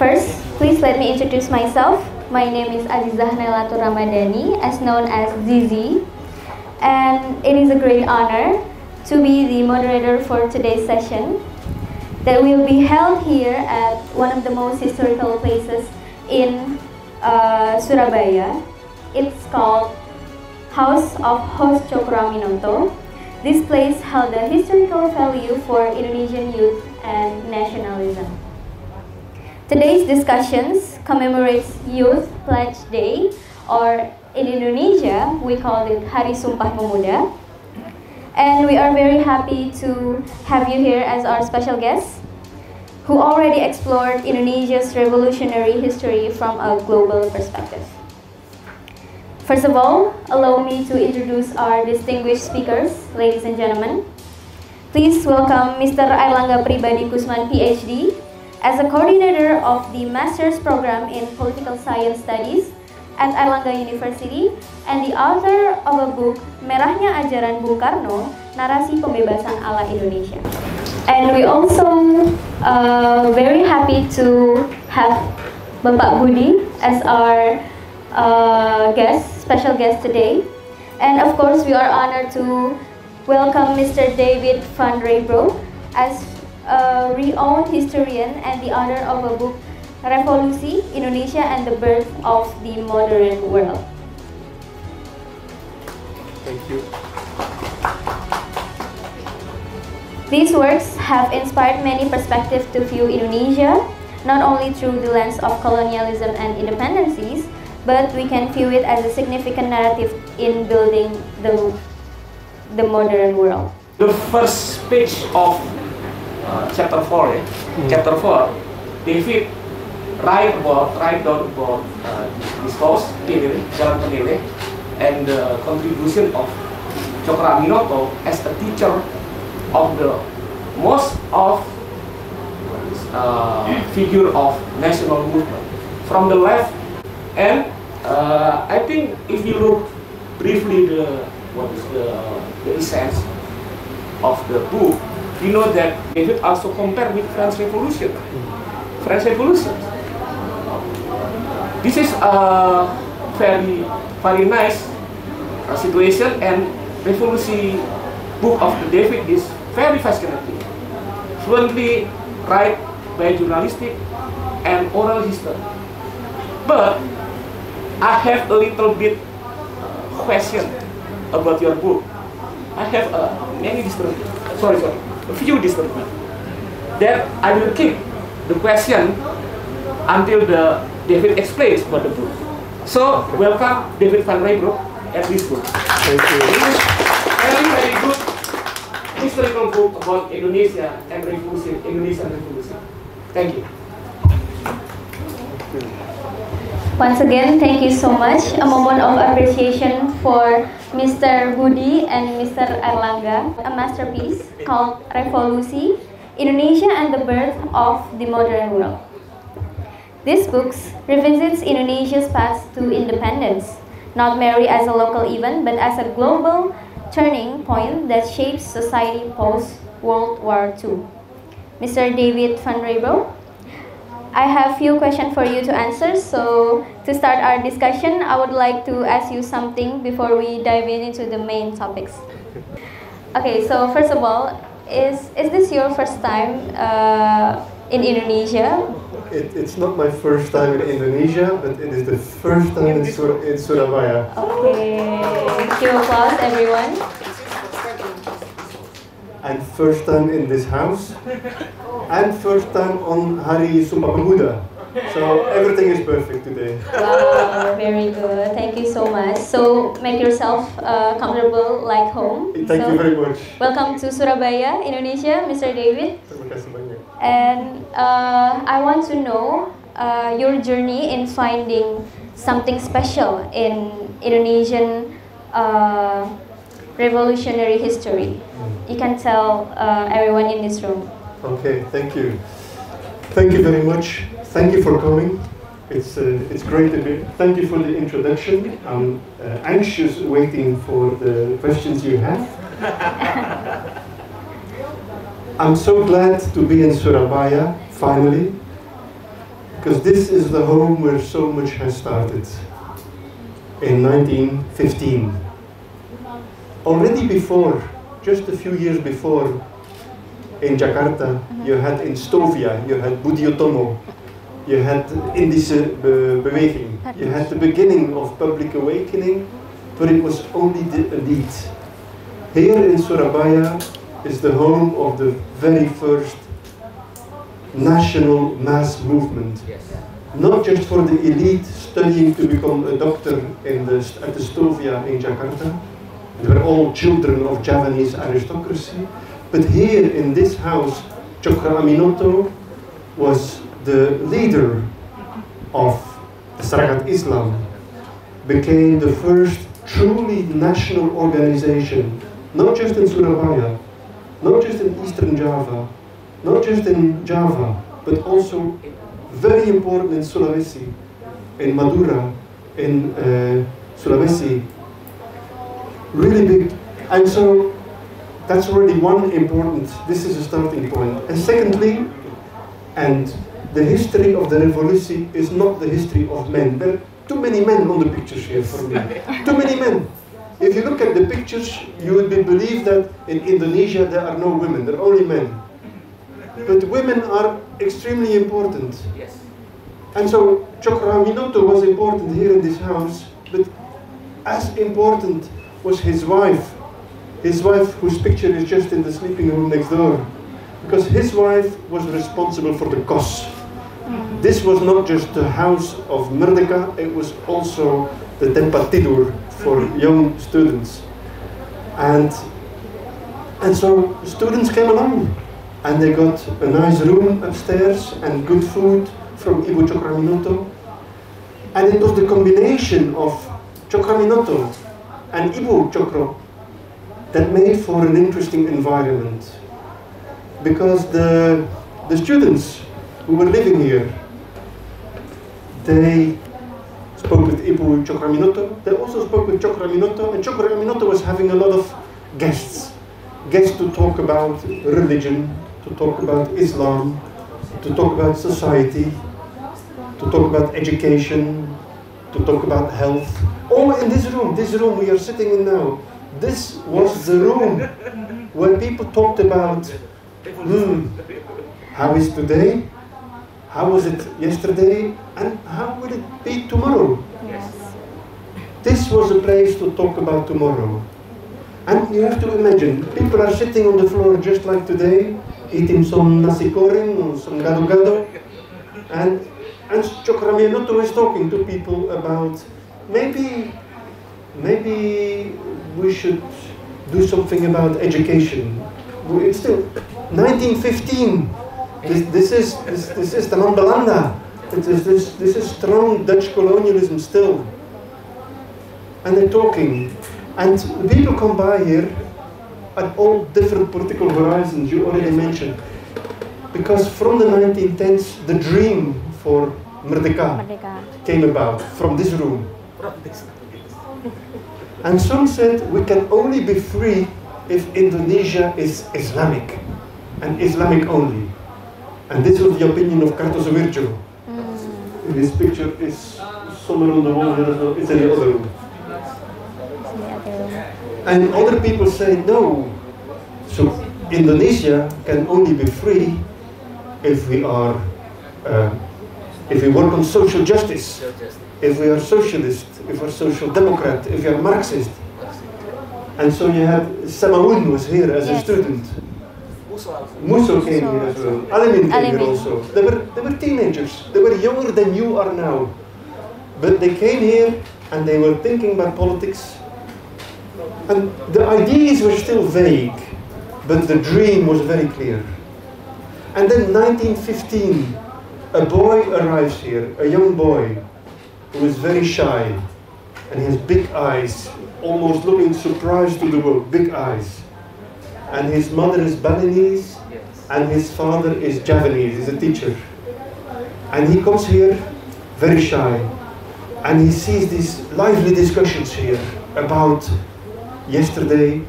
First, please let me introduce myself. My name is Azizah Nailatu Ramadhani, as known as Zizi, and it is a great honor to be the moderator for today's session that will be held here at one of the most historical places in Surabaya. It's called House of Host Cokroaminoto. This place held a historical value for Indonesian youth and nationalism. Today's discussions commemorates Youth Pledge Day, or in Indonesia we call it Hari Sumpah Pemuda. And we are very happy to have you here as our special guest, who already explored Indonesia's revolutionary history from a global perspective. First of all, allow me to introduce our distinguished speakers, ladies and gentlemen. Please welcome Mr. Airlangga Pribadi Kusman, PhD, as a coordinator of the Master's Program in Political Science Studies at Airlangga University and the author of a book, Merahnya Ajaran Bung Karno, Narasi Pembebasan ala Indonesia. And we also very happy to have Bapak Budi as our special guest today. And of course, we are honored to welcome Mr. David van Reybrouck as a renowned historian and the author of a book, Revolusi Indonesia and the Birth of the Modern World. Thank you. These works have inspired many perspectives to view Indonesia, not only through the lens of colonialism and independencies, but we can view it as a significant narrative in building the modern world. The first page of chapter 4, chapter 4, David write down about this house, Jalan Penilai, and the contribution of Cokroaminoto as a teacher of the most of figure of national movement from the left. And I think if you look briefly the essence of the book, you know that David also compared with French Revolution. French Revolution. This is a very nice situation, and Revolusi book of the David is very fascinating. Fluently write by journalistic and oral history. But I have a little bit question about your book. I have a few disturbance that I will keep the question until David explains about the book. So welcome David van Reybrouck at this book. Thank you. Very good historical book about Indonesia and Indonesian revolution. Thank you. Once again, thank you so much. A moment of appreciation for Mr. Budi and Mr. Airlangga, a masterpiece called Revolusi, Indonesia and the Birth of the Modern World. This book revisits Indonesia's path to independence, not merely as a local event, but as a global turning point that shapes society post-World War II. Mr. David van Reybrouck, I have few questions for you to answer. So to start our discussion, I would like to ask you something before we dive into the main topics. Okay, so first of all, is this your first time in Indonesia? It's not my first time in Indonesia, but it is the first time in Surabaya. Okay, give applause everyone. And first time in this house, and first time on Hari Sumpah Pemuda. So everything is perfect today. Wow, very good. Thank you so much. So make yourself comfortable like home. Thank you very much. Welcome to Surabaya, Indonesia, Mr. David. Terima kasih banyak. And I want to know your journey in finding something special in Indonesian revolutionary history. You can tell everyone in this room. Okay, thank you. Thank you very much. Thank you for coming. It's great to be. Thank you for the introduction. I'm anxious waiting for the questions you have. I'm so glad to be in Surabaya finally. because this is the home where so much has started. In 1915. Already before, just a few years before, in Jakarta, you had in Stovia, you had Budiotomo, you had Indische beweging, you had the beginning of public awakening, but it was only the elite. Here in Surabaya is the home of the very first national mass movement. Not just for the elite studying to become a doctor at the Stovia in Jakarta. They were all children of Javanese aristocracy. But here in this house, Cokro Aminoto was the leader of the Sarakat Islam, became the first truly national organization, not just in Surabaya, not just in Eastern Java, not just in Java, but also very important in Sulawesi, in Madura, in Sulawesi, really big. And so that's already one important, this is a starting point. And secondly, and the history of the Revolusi is not the history of men. There are too many men on the pictures here for me. Too many men. If you look at the pictures, you would believe that in Indonesia there are no women, there are only men. But women are extremely important. Yes. And so Cokro Aminoto was important here in this house, but as important was his wife whose picture is just in the sleeping room next door. Because his wife was responsible for the KOS. This was not just the house of Merdeka, it was also the tempat tidur for young students. And so students came along. And they got a nice room upstairs and good food from Ibu Cokro Aminoto. And it was the combination of Cokro Aminoto and Ibu Cokro that made for an interesting environment. Because the students who were living here, they spoke with Ibu Cokro Aminoto. They also spoke with Cokro Aminoto, and Cokro Aminoto was having a lot of guests to talk about religion, to talk about Islam, to talk about society, to talk about education, to talk about health. All in this room we are sitting in now. This was the room where people talked about, how is today? How was it yesterday? And how will it be tomorrow? Yes. This was a place to talk about tomorrow. And you have to imagine, people are sitting on the floor just like today, eating some nasi goreng or some gado-gado, and Cokro Aminoto is talking to people about maybe we should do something about education. It's still 1915. This is the Belanda. This is strong Dutch colonialism still. And they're talking. And people come by here at all different political horizons, you already mentioned. Because from the 1910s, the dream for Merdeka came about from this room. And some said we can only be free if Indonesia is Islamic, and Islamic only. And this was the opinion of Kartosuwirjo. This picture is somewhere on the wall here as well. It's in the other room. And other people say no. So Indonesia can only be free if we are, if we work on social justice, if we are socialist, if we're social democrat, if we are Marxist. And so you had Samaun was here as a student. Muso came here as well. Alimin came here also. They were teenagers. They were younger than you are now. But they came here and they were thinking about politics. And the ideas were still vague, but the dream was very clear. And then 1915, a boy arrives here, a young boy, who is very shy, and he has big eyes, almost looking surprised to the world, big eyes. And his mother is Balinese, and his father is Javanese, he's a teacher. And he comes here, very shy, and he sees these lively discussions here about yesterday,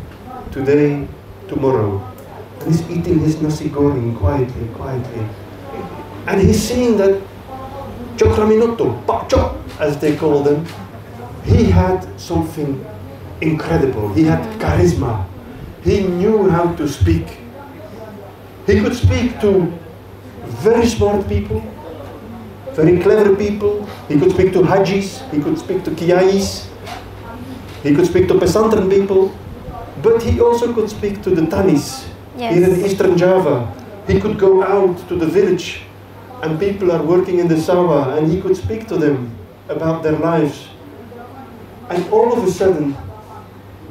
today, tomorrow. And he's eating his nasi goreng quietly. And he's seeing that Cokraminoto, Pak Cok, as they call them, he had something incredible. He had charisma. He knew how to speak. He could speak to very smart people, very clever people. He could speak to hajis, he could speak to kiais, he could speak to pesantren people, but he also could speak to the tanis. Yes. Here in Eastern Java. He could go out to the village and people are working in the sawah and he could speak to them about their lives. And all of a sudden,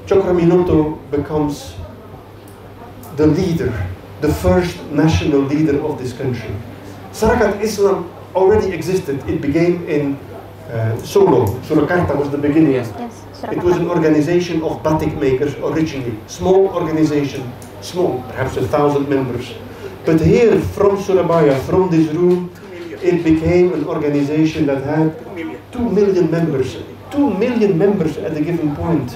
Cokraminoto becomes the leader, the first national leader of this country. Sarakat Islam already existed. It began in Solo. Surakarta was the beginning. Yes, It was an organization of batik makers originally. Small organization, small, perhaps 1,000 members. But here, from Surabaya, from this room, it became an organization that had 2 million members. 2 million members at a given point.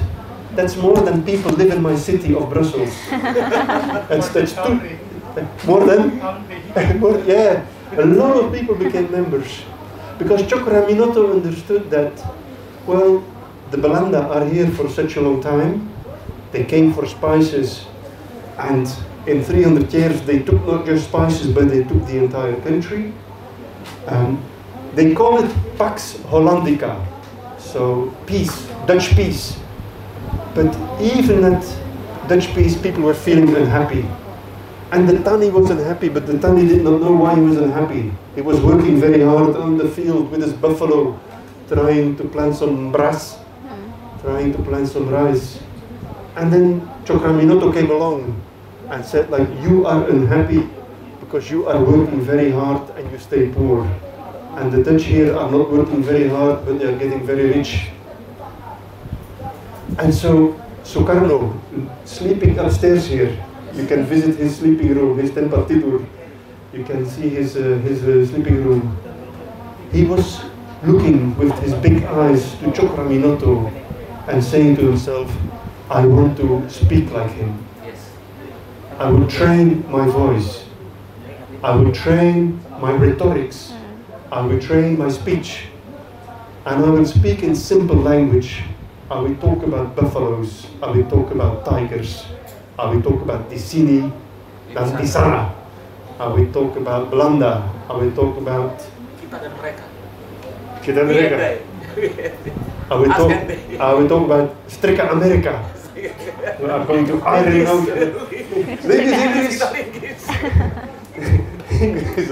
That's more than people live in my city of Brussels. that's two, more than? Yeah, a lot of people became members. Because Cokraminoto understood that, well, the Belanda are here for such a long time. They came for spices, and in 300 years they took not just spices, but they took the entire country. They call it Pax Hollandica, so peace, Dutch peace. But even at Dutch peace, people were feeling unhappy. And the Tani was unhappy, but the Tani did not know why he was unhappy. He was working very hard on the field with his buffalo, trying to plant some brass, trying to plant some rice. And then Cokraminoto came along and said, like, you are unhappy because you are working very hard and you stay poor. And the Dutch here are not working very hard, but they are getting very rich. And so Sukarno, sleeping upstairs here, you can visit his sleeping room, his tempat tidur. You can see his sleeping room. He was looking with his big eyes to Cokraminoto and saying to himself, I want to speak like him. I will train my voice. I will train my rhetorics. I will train my speech. And I will speak in simple language. I will talk about buffaloes. I will talk about tigers. I will talk about di sini dan di sana. I will talk about Belanda. I will talk about Kita dan mereka. Kita dan mereka. I will talk about Strika America. We are going to iron out.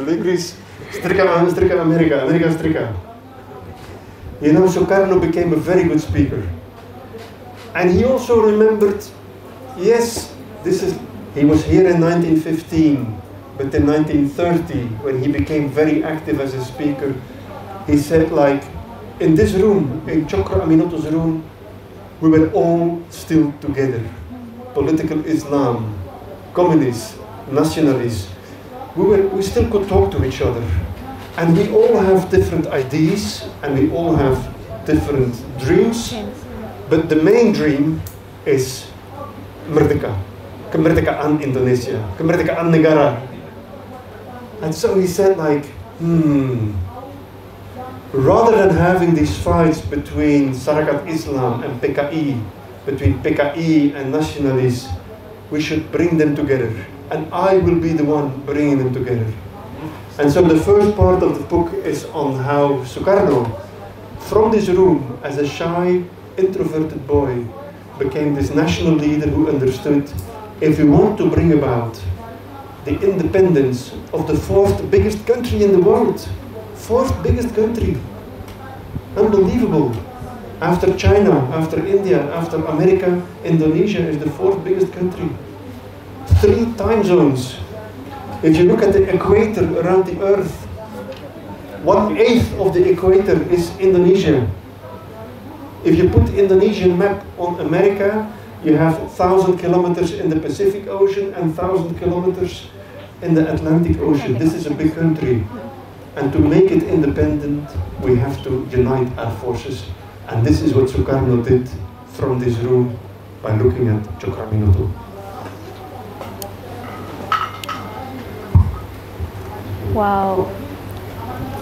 English. Strika America. America Strika. You know, Sukarno became a very good speaker. And he also remembered, yes, he was here in 1915, but in 1930, when he became very active as a speaker, he said, like, in this room, in Cokraminoto's room, we were all still together. Political Islam, communists, nationalists, we still could talk to each other. And we all have different ideas, and we all have different dreams. But the main dream is merdeka, kemerdekaan Indonesia, kemerdekaan negara. And so he said, like, rather than having these fights between Sarakat Islam and PKI, between PKI and nationalists, we should bring them together. And I will be the one bringing them together. And so the first part of the book is on how Sukarno, from this room, as a shy, introverted boy, became this national leader who understood, if we want to bring about the independence of the 4th biggest country in the world, 4th biggest country, unbelievable. After China, after India, after America, Indonesia is the 4th biggest country. 3 time zones. If you look at the equator around the earth, 1/8 of the equator is Indonesia. If you put Indonesian map on America, you have 1,000 kilometers in the Pacific Ocean and 1,000 kilometers in the Atlantic Ocean. This is a big country. And to make it independent, we have to unite our forces. And this is what Sukarno did from this room by looking at Cokraminoto. Wow.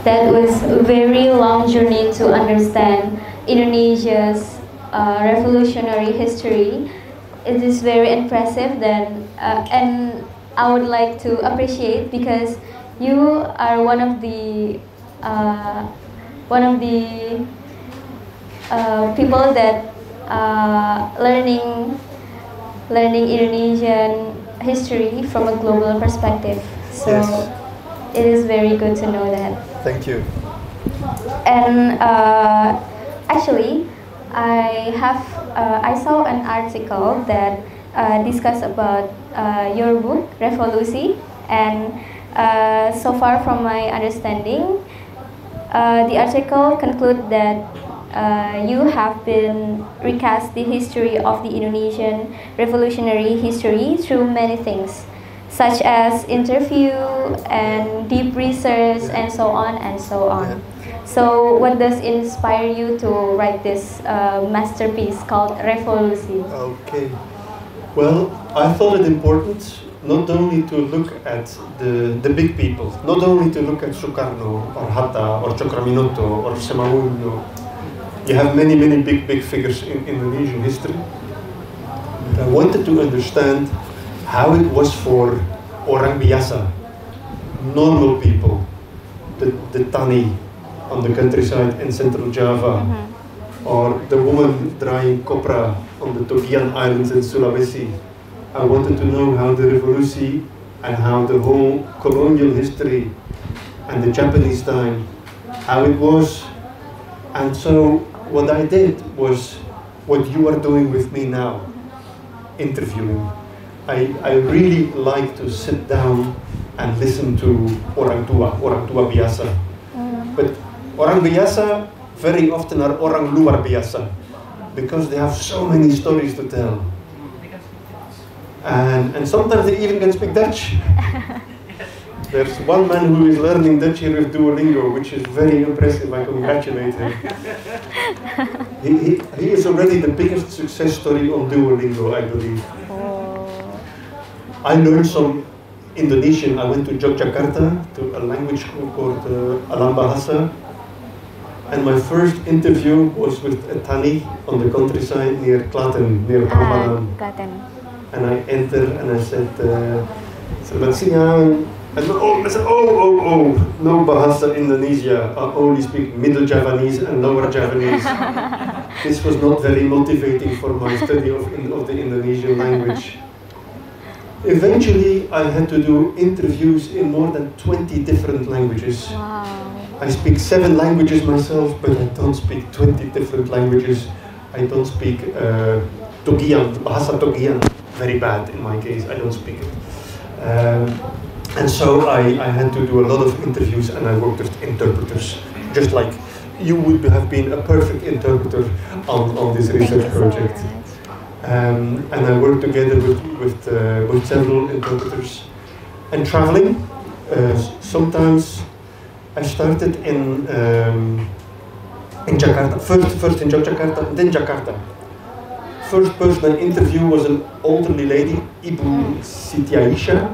that was a very long journey to understand Indonesia's revolutionary history. It is very impressive then, and I would like to appreciate because you are one of the people that learning Indonesian history from a global perspective. So Yes. it is very good to know that. Thank you. And actually, I saw an article that discuss about your book Revolusi, and so far from my understanding, the article conclude that you have been recast the history of the Indonesian revolutionary history through many things, such as interview and deep research and so on and so on. Yeah. So what does inspire you to write this masterpiece called Revolusi? Okay. Well, I thought it important not only to look at the big people, not only to look at Sukarno or Hatta or Cokroaminoto or Semauno. You have many big figures in Indonesian history. But I wanted to understand how it was for orang biasa, normal people, the tani on the countryside in central Java, or the woman drying copra on the Togian Islands in Sulawesi. I wanted to know how the Revolusi and how the whole colonial history and the Japanese time, how it was. And so what I did was what you are doing with me now, interviewing. I really like to sit down and listen to orang tua biasa. But orang biasa very often are orang luar biasa because they have so many stories to tell. And sometimes they even can speak Dutch. There's one man who is learning Dutch here with Duolingo, which is very impressive. I congratulate him. He is already the biggest success story on Duolingo, I believe. I learned some Indonesian. I went to Yogyakarta to a language school called Alam Bahasa. And my first interview was with a Tani on the countryside near Klaten, near Prambanan. And I entered and I said, "Selamat siang." And I said, oh, no Bahasa Indonesia. I only speak Middle Javanese and Lower Javanese. This was not very motivating for my study of the Indonesian language. Eventually, I had to do interviews in more than 20 different languages. Wow. I speak 7 languages myself, but I don't speak 20 different languages. I don't speak Togian, Bahasa Togian, very bad in my case, I don't speak it. And so I had to do a lot of interviews and I worked with interpreters, just like you would have been a perfect interpreter on this research project. And I worked together with several interpreters. And traveling, sometimes I started in Jakarta, first in Yogyakarta, then Jakarta. First person I interviewed was an elderly lady, Ibu Siti Aisyah,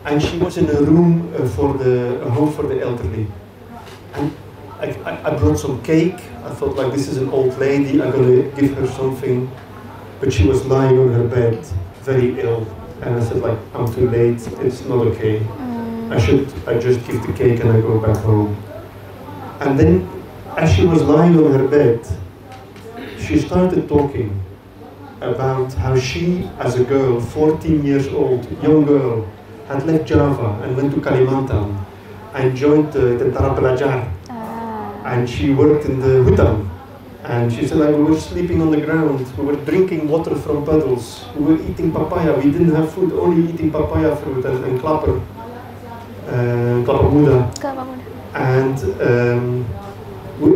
and she was in a room a home for the elderly. And I brought some cake. I thought, like, this is an old lady, I'm gonna give her something. But she was lying on her bed, very ill. And I said, like, I'm too late, it's not okay. I just give the cake and I go back home. And then, as she was lying on her bed, she started talking about how she, as a girl, 14 years old, young girl, had left Java and went to Kalimantan and joined the Tentara Pelajar. And she worked in the hutan. And she said, like, we were sleeping on the ground, we were drinking water from puddles, we were eating papaya, we didn't have food, only eating papaya fruit and klapper muda.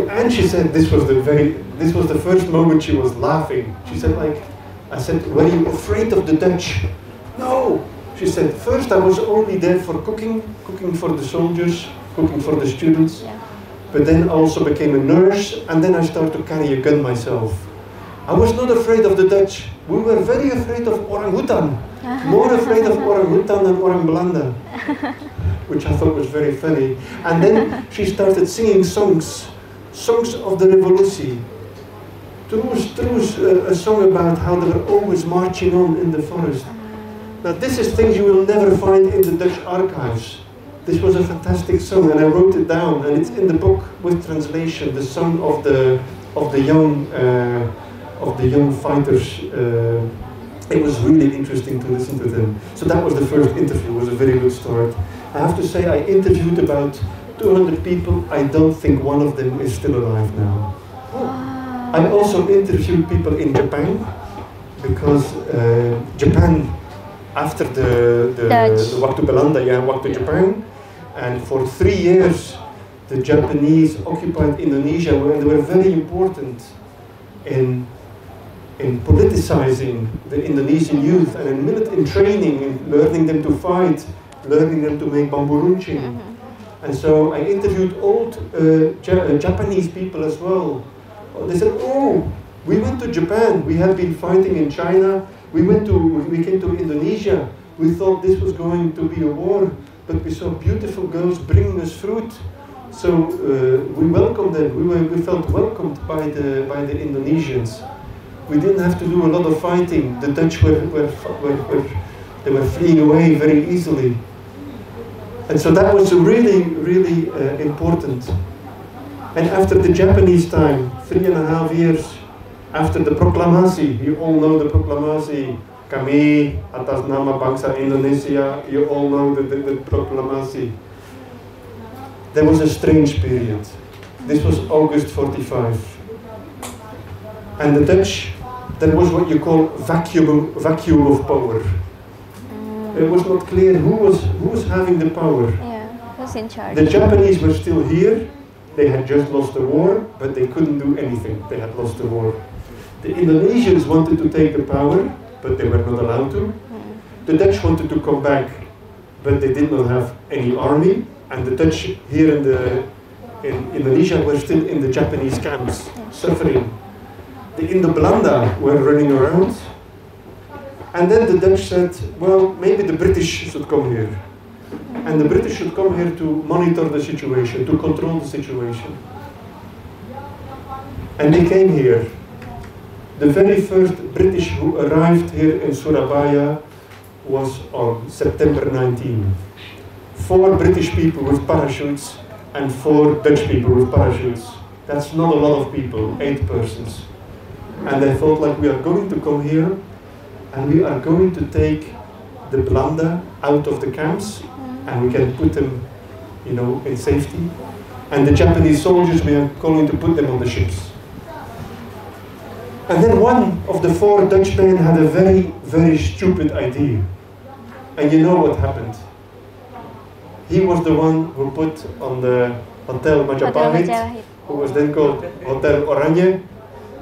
And she said this was the first moment she was laughing. She said, like, I said, were you afraid of the Dutch? No. She said, first I was only there for cooking for the soldiers, cooking for the students. Yeah. But then I also became a nurse, and then I started to carry a gun myself. I was not afraid of the Dutch. We were very afraid of orang hutan. More afraid of orang hutan than orang Belanda. which I thought was very funny. And then she started singing songs of the Revolusi. There was a song about how they were always marching on in the forest. Now this is things you will never find in the Dutch archives. This was a fantastic song, and I wrote it down, and it's in the book with translation. The song of the young fighters. It was really interesting to listen to them. So that was the first interview. It was a very good start. I have to say, I interviewed about 200 people. I don't think one of them is still alive now. I also interviewed people in Japan, because Japan, after the Waktu Belanda, Waktu Japan, and for 3 years the Japanese occupied Indonesia, where they were very important in politicizing the Indonesian youth and in training, in learning them to fight, learning them to make bambu runcing. And so I interviewed old Japanese people as well. They said, oh, we went to Japan, we had been fighting in China, we came to Indonesia, we thought this was going to be a war, but we saw beautiful girls bringing us fruit. So we welcomed them, we felt welcomed by the Indonesians. We didn't have to do a lot of fighting. The Dutch were fleeing away very easily. And so that was really, really important. And after the Japanese time, 3.5 years, after the proklamasi, you all know the proklamasi, kami atas nama bangsa Indonesia, you all know the proklamasi. There was a strange period. This was August 45. And the Dutch, there was what you call vacuum of power. It was not clear who was having the power. Yeah, who's in charge? The Japanese were still here. They had just lost the war, but they couldn't do anything. They had lost the war. The Indonesians wanted to take the power, but they were not allowed to. The Dutch wanted to come back, but they did not have any army. And the Dutch here in Indonesia were still in the Japanese camps, suffering. The Indo-Belanda were running around. And then the Dutch said, well, maybe the British should come here. And the British should come here to monitor the situation, to control the situation. And they came here. The very first British who arrived here in Surabaya was on September 19. 4 British people with parachutes and 4 Dutch people with parachutes. That's not a lot of people, 8 persons. And they thought, like, we are going to come here and we are going to take the Belanda out of the camps and we can put them, you know, in safety. And the Japanese soldiers, we are going to put them on the ships. And then one of the 4 Dutch men had a very, very stupid idea. And you know what happened? He was the one who put on the Hotel Majapahit, who was then called Hotel Oranje,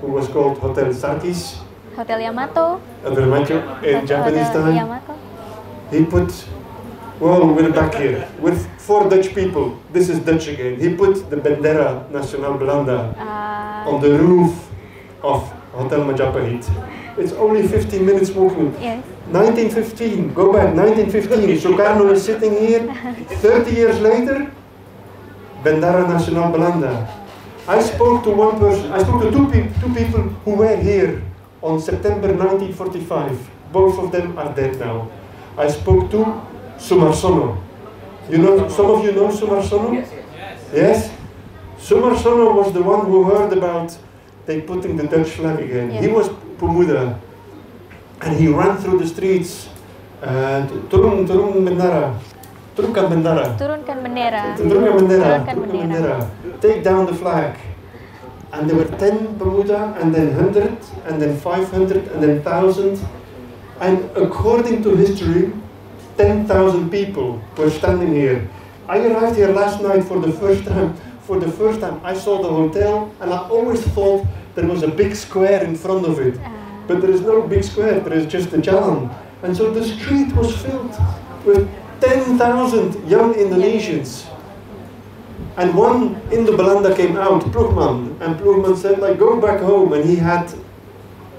who was called Hotel Sarkis. Hotel Yamato. In Japanese time. Yamato. He put, well, we're back here with 4 Dutch people. This is Dutch again. He put the Bendera Nasional Belanda on the roof of Hotel Majapahit. It's only 15 minutes walking. Yes. 1915, go back, 1915. Sukarno is sitting here. 30 years later, Bendera Nasional Belanda. I spoke to one person, I spoke to two people who were here on September 1945. Both of them are dead now. I spoke to Sumarsono. You know, some of you know Sumarsono? Yes. Yes? Sumarsono was the one who heard about they putting the Dutch flag again. Yeah. He was Pemuda. And he ran through the streets. Turun bendera. Turunkan bendera. Turunkan bendera. Turunkan bendera. Turunkan bendera. Take down the flag. And there were 10 Pemuda, and then 100, and then 500, and then 1,000. And according to history, 10,000 people were standing here. I arrived here last night for the first time. For the first time, I saw the hotel, and I always thought there was a big square in front of it. But there is no big square, there is just a jalan. And so the street was filled with 10,000 young Indonesians. And one Indo-Belanda came out, Ploegman, and Ploegman said, like, go back home. And he had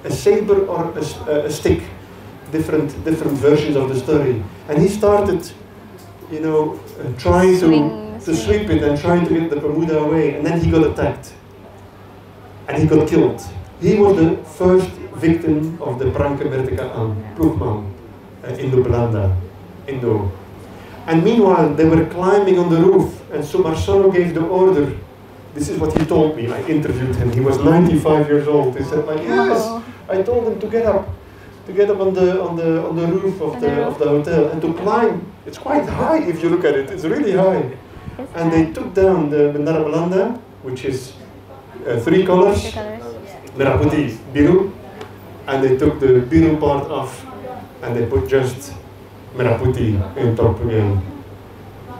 a saber or a stick, different versions of the story. And he started you know, trying to sweep it and trying to get the Pemuda away, and then he got attacked. And he got killed. He was the first victim of the perang kemerdekaan, ploegman, Indo-Belanda, Indo. And meanwhile, they were climbing on the roof, and Sumarsono gave the order. This is what he told me. I interviewed him. He was 95 years old. He said, like, yes, I told him to get up on the roof of the hotel and to climb. It's quite high if you look at it. It's really high. And they took down the Bendera Belanda, which is 3 colors, merah putih, biru, and they took the biru part off, and they put just merah putih in top again.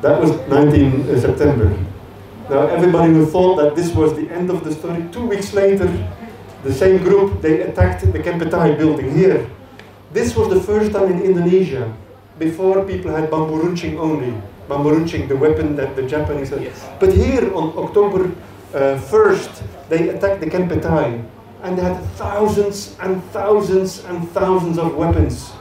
That was 19 September. Now everybody who thought that this was the end of the story, 2 weeks later, the same group, they attacked the Kempetai building here. This was the first time in Indonesia, before people had bambu runcing only. Bambu runcing, the weapon that the Japanese had. Yes. But here on October 1st, they attacked the Kempetai, and they had thousands and thousands and thousands of weapons.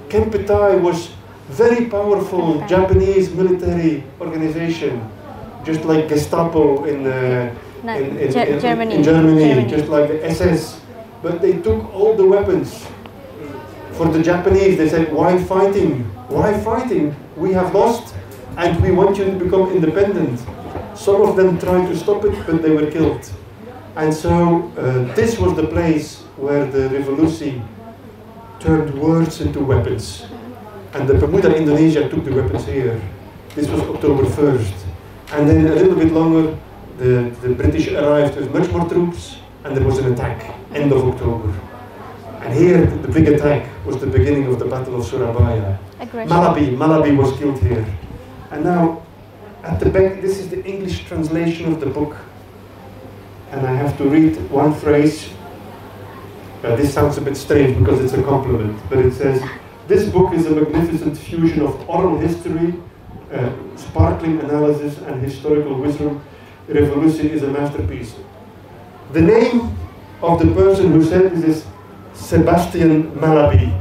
Kempetai was very powerful Japanese military organization, just like Gestapo in Germany, just like the SS. But they took all the weapons. For the Japanese, they said, why fighting? Why fighting? We have lost, and we want you to become independent. Some of them tried to stop it, but they were killed. And so this was the place where the Revolusi turned words into weapons. And the Pemuda Indonesia took the weapons here. This was October 1st. And then a little bit longer, the British arrived with much more troops, and there was an attack, end of October. And here, the big attack was the beginning of the Battle of Surabaya. Malabi was killed here. And now, at the back, this is the English translation of the book. And I have to read one phrase. This sounds a bit strange because it's a compliment, but it says, this book is a magnificent fusion of oral history, sparkling analysis, and historical wisdom. Revolusi is a masterpiece. The name of the person who said this is Sebastian Malabi.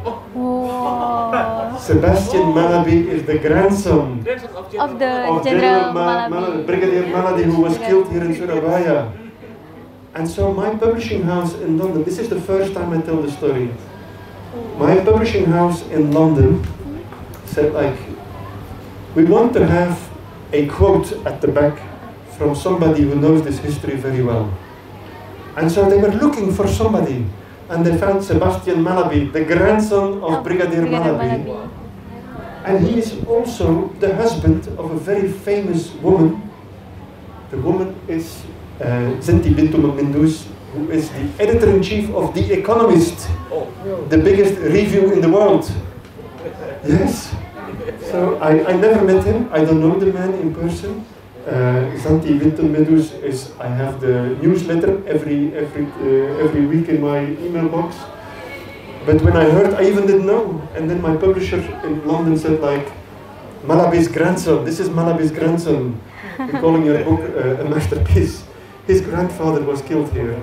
Sebastian Malabi is the grandson of General Malabi. Brigadier Malabi, who was killed here in Surabaya. And so my publishing house in London, this is the first time I tell the story. My publishing house in London said, like, we want to have a quote at the back from somebody who knows this history very well. And so they were looking for somebody, and they found Sebastian Malabi, the grandson of Brigadier Malabi. And he is also the husband of a very famous woman. The woman is Zinti Bintu Mendus, who is the editor-in-chief of The Economist, the biggest review in the world. Yes. So I never met him. I don't know the man in person. Zinti Bintu Mendus is. I have the newsletter every week in my email box. But when I heard, I even didn't know. And then my publisher in London said, like, Malabi's grandson. This is Malabi's grandson. We're calling your book a masterpiece. His grandfather was killed here.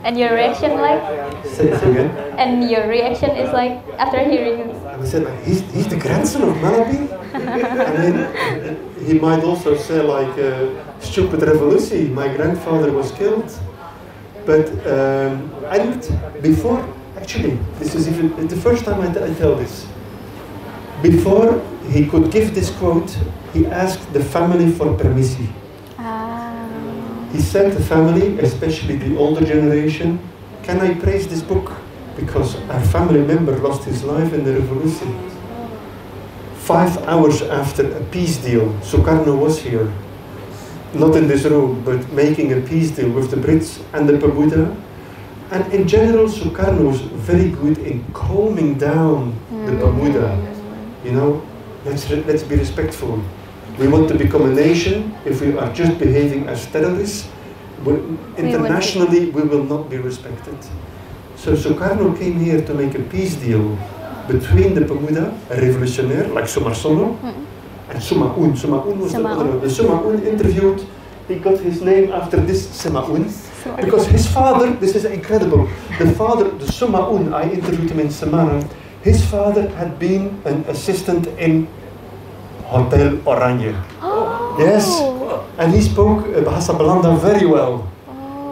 And your reaction, like? Say again? And your reaction is like, after hearing it? I said, like, he's the grandson of Malabi? And then he might also say, like, stupid revolution, my grandfather was killed. But, and before, actually, this is even the first time I tell this. Before he could give this quote, he asked the family for permission. He said to the family, especially the older generation, can I praise this book? Because our family member lost his life in the revolution. 5 hours after a peace deal, Sukarno was here. Not in this room, but making a peace deal with the Brits and the Pemuda. And in general, Sukarno was very good in calming down the Pemuda. You know, let's be respectful. We want to become a nation. If we are just behaving as terrorists, internationally we will not be respected. So Sukarno came here to make a peace deal between the Pemuda, a revolutionary like Sumarsono, and Sumaun. Sumaun was the other one. The Sumaun interviewed, he got his name after this Sumaun, because his father, this is incredible, the father, the Sumaun, I interviewed him in Semarang, His father had been an assistant in Hotel Oranje. Oh. Yes, and he spoke Bahasa Belanda very well.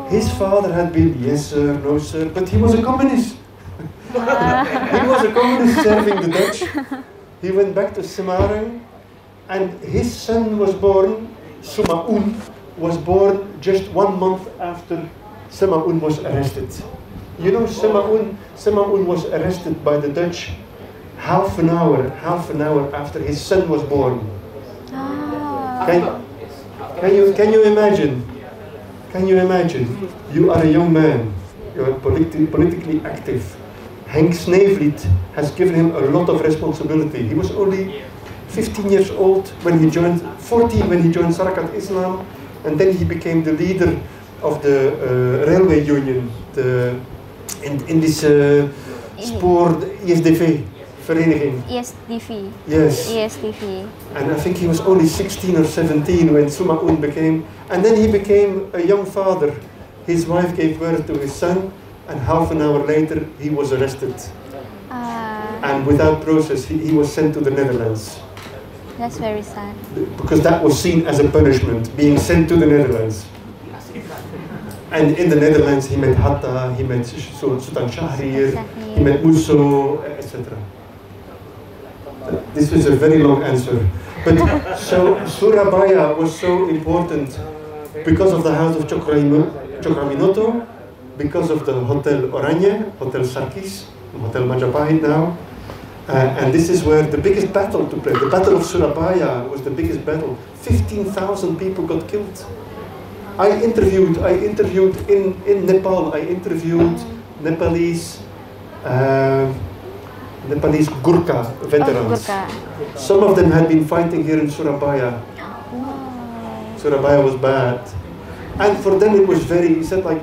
His father had been, yes sir, no sir, but he was a communist. He was a communist serving the Dutch. He went back to Semarang, and his son was born, Sumaun, was born just 1 month after Sumaun was arrested. You know, Sumaun was arrested by the Dutch half an hour after his son was born. Can you imagine? Can you imagine? You are a young man, you are politically active. Henk Sneevliet has given him a lot of responsibility. He was only 15 years old when he joined, 14 when he joined Sarakat Islam, and then he became the leader of the railway union, in this spoor, ISDV vereniging. ISDV. Yes. ISDV. And I think he was only 16 or 17 when Sumaun became, and then he became a young father. His wife gave birth to his son, and half an hour later he was arrested. And without process he was sent to the Netherlands. That's very sad. Because that was seen as a punishment, being sent to the Netherlands. And in the Netherlands he met Hatta, he met Sultan Shahrir, he met Musso, etc. This was a very long answer. But so Surabaya was so important because of the house of Cokraminoto, because of the Hotel Oranje, Hotel Sarkis, Hotel Majapahit now. And this is where the biggest battle took place. The Battle of Surabaya was the biggest battle. 15,000 people got killed. I interviewed in Nepal, I interviewed Nepalese Gurkha veterans. Some of them had been fighting here in Surabaya. Surabaya was bad. And for them it was very, he said like,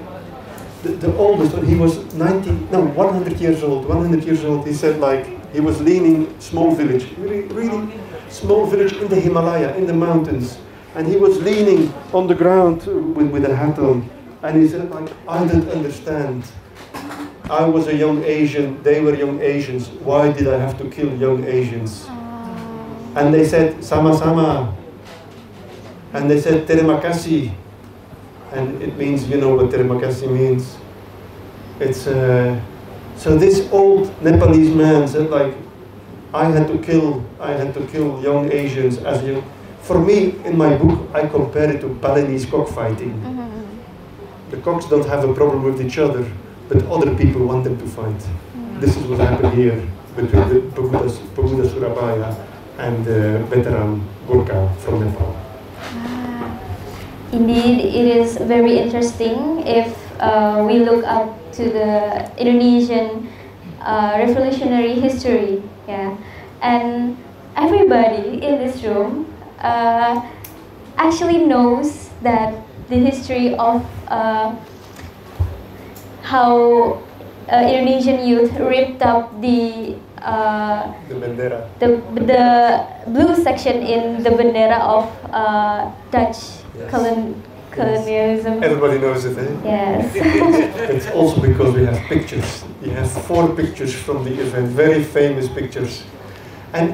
the oldest, he was 100 years old. 100 years old, he said like, he was leaning small village, really small village in the Himalaya, in the mountains. And he was leaning on the ground with a hat on. And he said like, I didn't understand. I was a young Asian, they were young Asians. Why did I have to kill young Asians? And they said, sama-sama. And they said, terima kasih. And it means, you know what terima kasih means. It's, so this old Nepalese man said like, I had to kill young Asians as young. For me, in my book, I compare it to Balinese cockfighting. The cocks don't have a problem with each other, but other people want them to fight. This is what happened here between the Pemuda Surabaya and the veteran Gurkha from Nepal. Indeed, it is very interesting if we look up to the Indonesian revolutionary history. Yeah, and everybody in this room actually knows that the history of how Indonesian youth ripped up the bendera, the blue section in the bendera of Dutch colonialism. Everybody knows it, eh? Yes. It's also because we have pictures. We have 4 pictures from the event, very famous pictures. And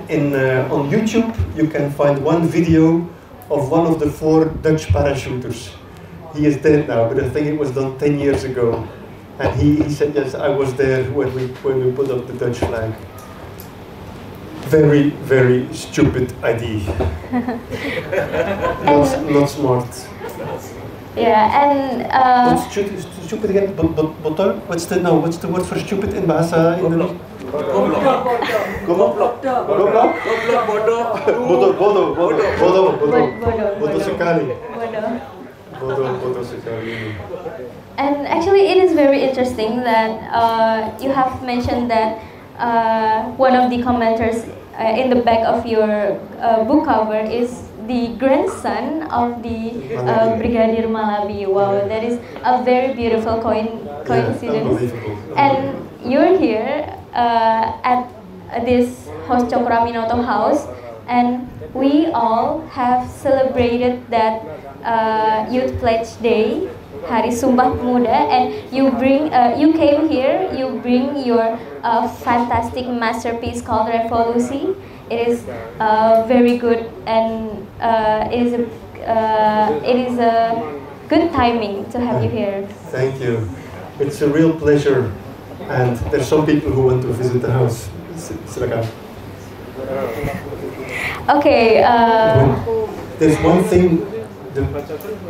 on YouTube, you can find one video of one of the 4 Dutch parachuters. He is dead now, but I think it was done 10 years ago. And he said, yes, I was there when we put up the Dutch flag. Very, very stupid idea. not smart. Yeah, and what's stupid again? Botol? What's the word for stupid in Bahasa Indonesia? Bodoh sekali. Bodoh sekali. And actually, it is very interesting that you have mentioned that one of the commenters in the back of your book cover is the grandson of the Brigadier Malabi. Wow, that is a very beautiful coincidence. And you're here at this host Cokraminoto house, and we all have celebrated that Youth Pledge Day Hari Sumpah Pemuda, and you came here, you bring your fantastic masterpiece called Revolusi. It is very good, and it is a good timing to have you here. Thank you. It's a real pleasure, and there's some people who want to visit the house. Silakan. Okay. There's one thing.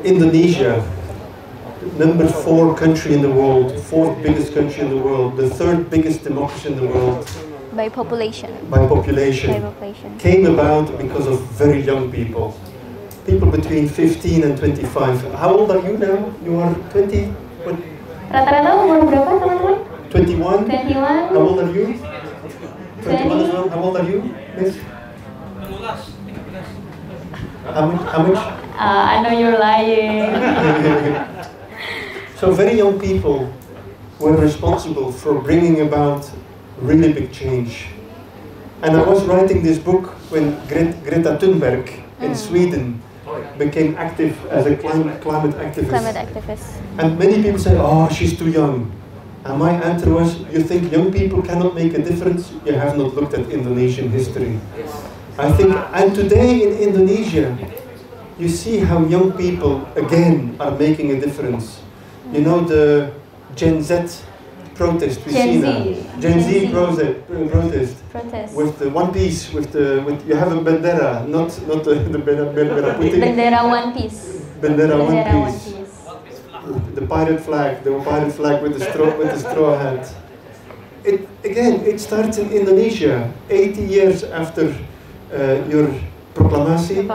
Indonesia, number 4 country in the world, 4th biggest country in the world, the 3rd biggest democracy in the world. By population. Came about because of very young people. People between 15 and 25. How old are you now? You are 20? What? Rata-rata umur berapa teman-teman? 21? 21. How old are you? 21 as well. How old are you, Miss? How much? I know you're lying. So very young people were responsible for bringing about really big change. And I was writing this book when Greta Thunberg in Sweden became active as a climate activist. And many people say, oh, she's too young. And my answer was, you think young people cannot make a difference? You have not looked at Indonesian history. I think, and today in Indonesia, you see how young people, again, are making a difference. You know the Gen Z protest we see now. Gen Z protest. With the one piece, you have a bandera, not the bandera putih. Bendera one piece. Bandera one piece. The pirate flag with the straw hat. It starts in Indonesia, 80 years after your proclamation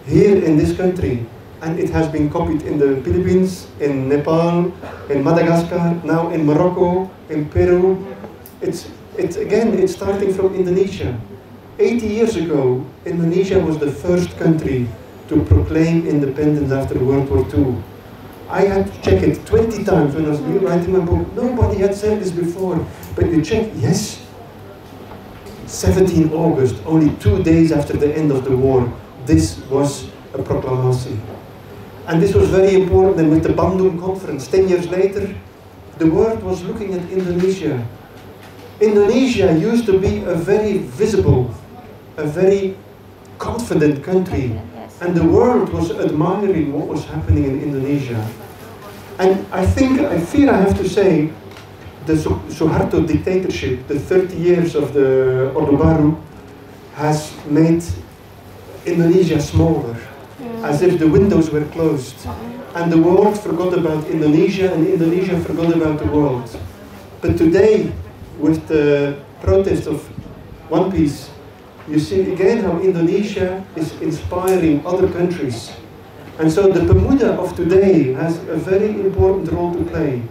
here in this country, and it has been copied in the Philippines, in Nepal, in Madagascar, now in Morocco, in Peru. It's starting from Indonesia. 80 years ago, Indonesia was the first country to proclaim independence after World War II. I had to check it 20 times when I was writing my book. Nobody had said this before, but you check, yes. 17 August, only 2 days after the end of the war, this was a proclamation. And this was very important, and with the Bandung conference, 10 years later, the world was looking at Indonesia. Indonesia used to be a very visible, a very confident country, and the world was admiring what was happening in Indonesia. And I fear I have to say, the Suharto dictatorship, the 30 years of the Orde Baru, has made Indonesia smaller, as if the windows were closed. And the world forgot about Indonesia, and Indonesia forgot about the world. But today, with the protest of One Piece, you see again how Indonesia is inspiring other countries. And so the Pemuda of today has a very important role to play.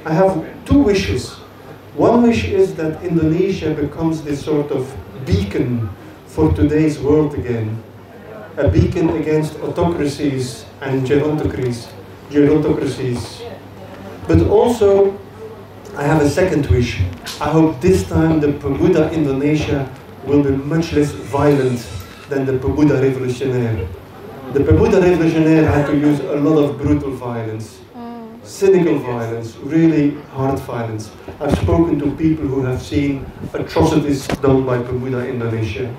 I have 2 wishes. One wish is that Indonesia becomes this sort of beacon for today's world again. A beacon against autocracies and gerontocracies. But also, I have a second wish. I hope this time the Pemuda Indonesia will be much less violent than the Pemuda Revolutionaire. The Pemuda Revolutionaire had to use a lot of brutal violence. Cynical violence, really hard violence. I've spoken to people who have seen atrocities done by Pemuda Indonesia.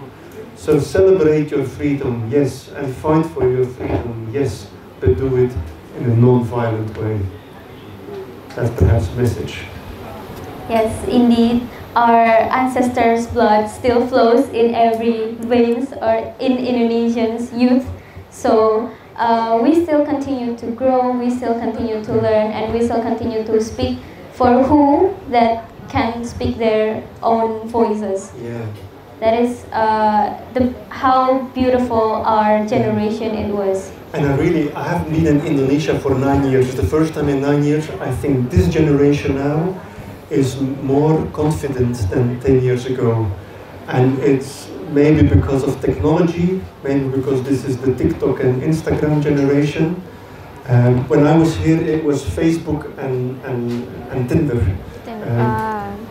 So celebrate your freedom, yes, and fight for your freedom, yes, but do it in a non-violent way. That's perhaps a message. Yes, indeed. Our ancestors' blood still flows in every veins or in Indonesians' youth. So we still continue to grow, we still continue to learn, and we still continue to speak for who that can speak their own voices. Yeah. That is how beautiful our generation it was. And I haven't been in Indonesia for 9 years. It's the first time in 9 years. I think this generation now is more confident than 10 years ago. And it's maybe because of technology, maybe because this is the TikTok and Instagram generation. When I was here, it was Facebook and Tinder.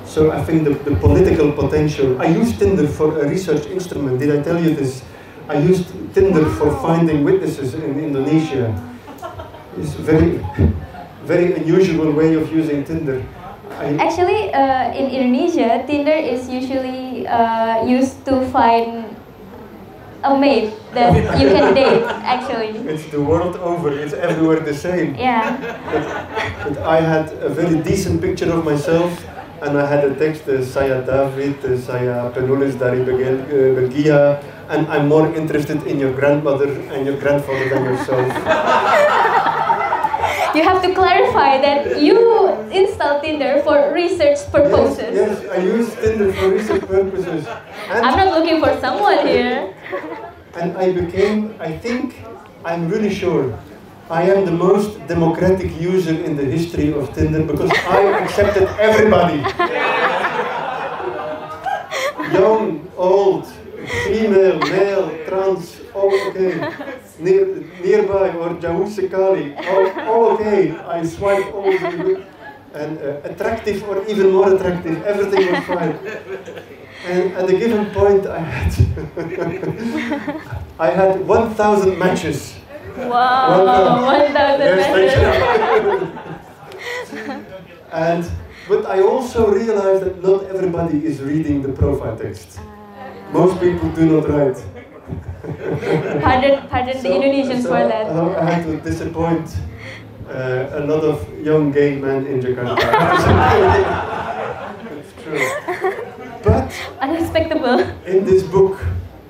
So I think the political potential. I used Tinder for a research instrument. Did I tell you this? I used Tinder for finding witnesses in Indonesia. It's very. very unusual way of using Tinder. Actually, in Indonesia, Tinder is usually used to find a mate that you can date, actually. It's the world over, it's everywhere the same. Yeah. But I had a very decent picture of myself, and I had a text, saya David, saya Penulis dari Belgia, and I'm more interested in your grandmother and your grandfather than yourself. You have to clarify that you install Tinder for research purposes. Yes, I use Tinder for research purposes. And I'm not looking for someone here. And I think, I'm really sure, I am the most democratic user in the history of Tinder because I accepted everybody. Young, old, female, male, trans, all okay. Nearby or jauh sekali, all okay. I swiped all the and attractive or even more attractive, everything was fine. And at a given point I had 1,000 matches. Wow, 1,000 matches. But I also realized that not everybody is reading the profile text. Most people do not write. Pardon the Indonesians for that. I had to disappoint a lot of young gay men in Jakarta. It's true. But unexpected. In this book,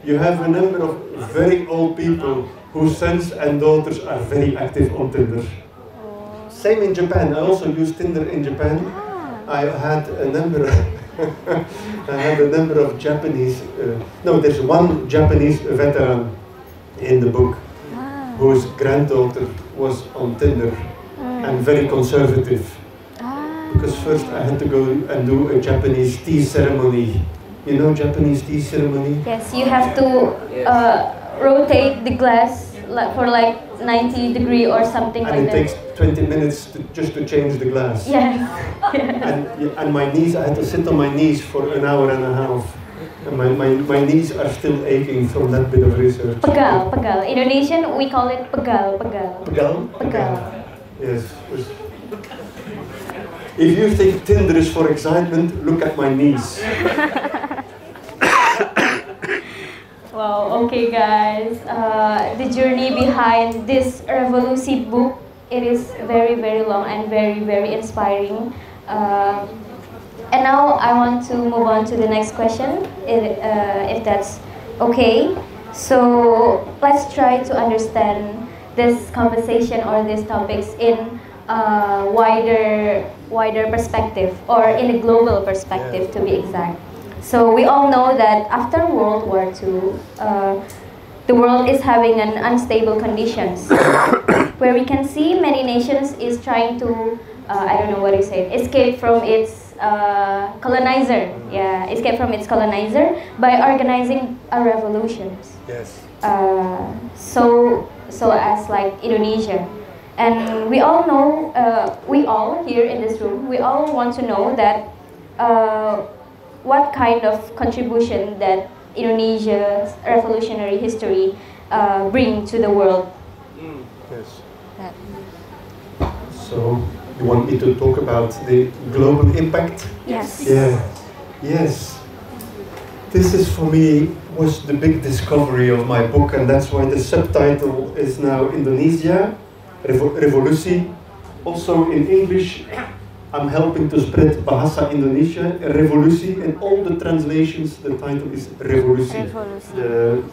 you have a number of very old people whose sons and daughters are very active on Tinder. Same in Japan. I also use Tinder in Japan. I had a number of Japanese. No, there's one Japanese veteran in the book whose granddaughter was on Tinder and very conservative. Because first I had to go and do a Japanese tea ceremony. You know Japanese tea ceremony? Yes, you have to rotate the glass for like 90 degrees or something like that. And it takes 20 minutes just to change the glass. Yes. And my knees, I had to sit on my knees for an hour and a half. And my knees are still aching from that bit of research. Pegal. Indonesian, we call it pegal. Pegal? Yes. If you think Tinder is for excitement, look at my knees. Wow, okay guys, the journey behind this Revolusi book, it is very, very long and very, very inspiring. And now I want to move on to the next question, if that's okay. So let's try to understand this conversation or these topics in a wider perspective, or in a global perspective to be exact. So we all know that after World War II, the world is having an unstable conditions, where we can see many nations is trying to, I don't know what you say, escape from its colonizer. Yeah, escape from its colonizer by organizing a revolutions. Yes. So as like Indonesia. And we all know, we all here in this room, we all want to know that what kind of contribution that Indonesia's revolutionary history bring to the world. Yes. So, you want me to talk about the global impact? Yes. Yeah. Yes. This is for me was the big discovery of my book, and that's why the subtitle is now Indonesia, Revolusi. Also in English, I'm helping to spread Bahasa Indonesia, Revolusi, and all the translations, the title is Revolusi,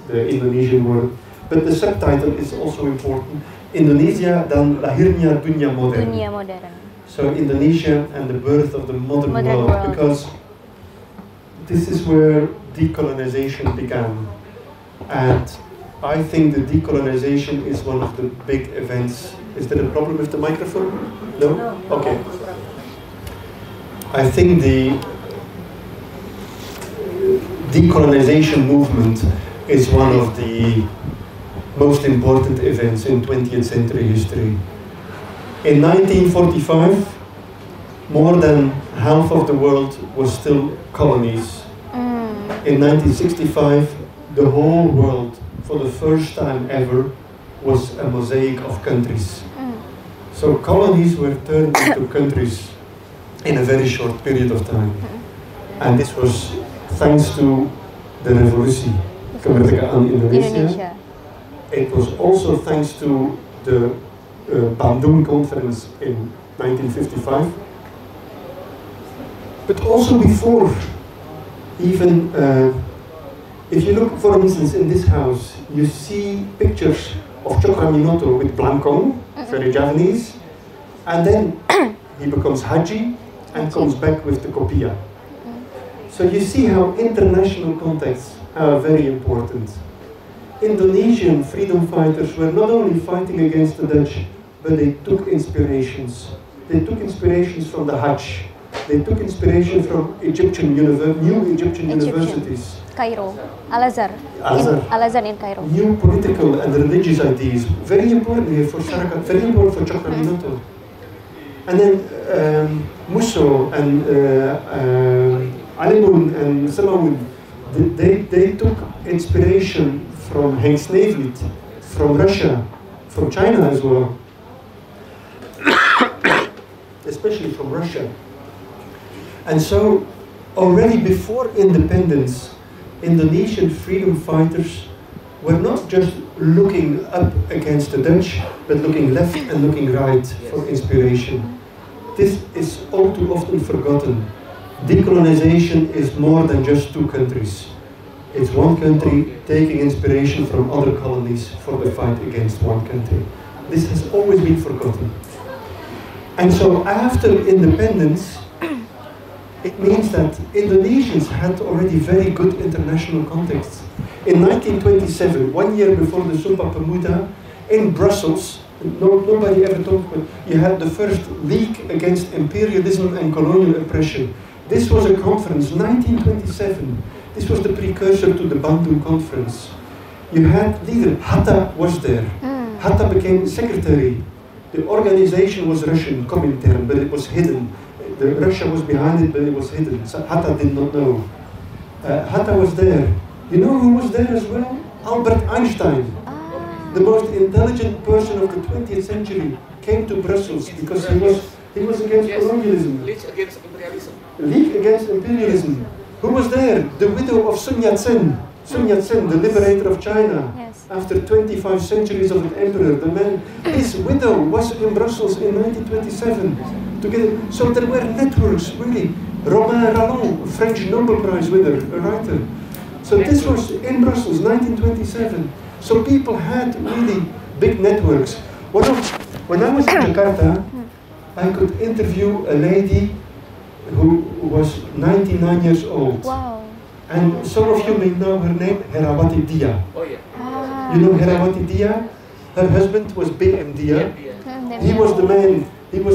the Indonesian word. But the subtitle is also important, Indonesia dan lahirnya dunia modern. Dunia modern. So Indonesia and the birth of the modern world, because this is where decolonization began. And I think the decolonization is one of the big events. Is there a problem with the microphone? No? Okay. I think the decolonization movement is one of the most important events in 20th century history. In 1945, more than half of the world was still colonies. In 1965, the whole world, for the first time ever, was a mosaic of countries. So colonies were turned into countries in a very short period of time. And this was thanks to the Revolusi Kemerdekaan Indonesia. It was also thanks to the Bandung Conference in 1955. But also before, even if you look, for instance, in this house, you see pictures of Cokraminoto with Blankong, very Javanese, and then he becomes Haji and comes back with the Kopia. So you see how international contexts are very important. Indonesian freedom fighters were not only fighting against the Dutch, but they took inspirations. They took inspirations from the Hajj. They took inspiration from new Egyptian universities. Cairo, Al-Azhar. Al-Azhar in Cairo. New political and religious ideas. Very important here for Sarakat, very important for Cokraminoto. And then Musso and Alimun and Samaun, they took inspiration from Henk Sneevliet, from Russia, from China as well. Especially from Russia. And so, already before independence, Indonesian freedom fighters were not just looking up against the Dutch, but looking left and looking right for inspiration. This is all too often forgotten. Decolonization is more than just two countries. It's one country taking inspiration from other colonies for the fight against one country. This has always been forgotten. And so after independence, it means that Indonesians had already very good international contacts. In 1927, 1 year before the Sumpah Pemuda, in Brussels, nobody ever talked about, you had the first League Against Imperialism and Colonial Oppression. This was a conference, 1927. This was the precursor to the Bandung Conference. You had leader, Hatta was there. Hatta became secretary. The organization was Russian, Comintern, but it was hidden. Russia was behind it, but it was hidden. So Hatta did not know. Hatta was there. You know who was there as well? Albert Einstein. The most intelligent person of the 20th century came to Brussels because he was against colonialism. League against imperialism. League against imperialism. Who was there? The widow of Sun Yat-sen. Sun Yat-sen, the liberator of China. Yes. After 25 centuries of an emperor, the man, his widow was in Brussels in 1927. Together. So there were networks, really. Romain Rolland, French Nobel Prize winner, a writer. So this was in Brussels, 1927. So people had really big networks. When I was in Jakarta, I could interview a lady who was 99 years old. Wow. And some of you may know her name, Herawati Dia. Oh yeah. You know Herawati Dia? Her husband was BM Dia. He was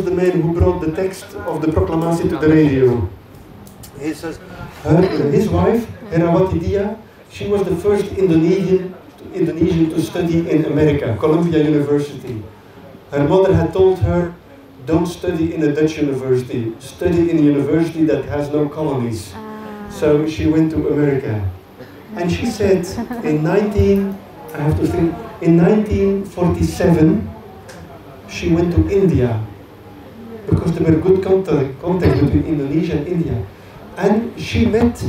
the man who brought the text of the proclamation to the radio. He says, his wife, Herawati Dia, she was the first Indonesian to study in America, Columbia University. Her mother had told her, don't study in a Dutch university, study in a university that has no colonies. So she went to America. And she said in 1947, she went to India because there were good contact between Indonesia and India. And she met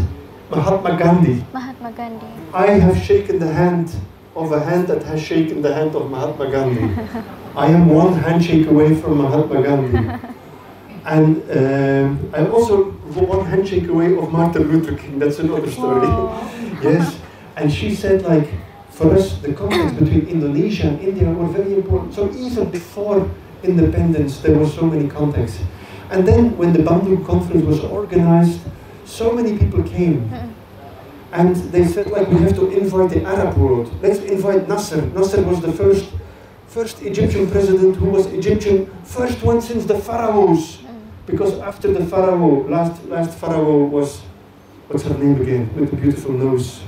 Mahatma Gandhi. Mahatma Gandhi. I have shaken the hand of a hand that has shaken the hand of Mahatma Gandhi. I am one handshake away from Mahatma Gandhi. And I'm also one handshake away of Martin Luther King. That's another story. Yes. And she said, like, for us, the contacts between Indonesia and India were very important. So even before independence, there were so many contacts. And then when the Bandung Conference was organized, so many people came. And they said, like, we have to invite the Arab world. Let's invite Nasser. Nasser was the first Egyptian president who was Egyptian, first one since the pharaohs. Because after the pharaoh, last pharaoh was, what's her name again, with the beautiful nose?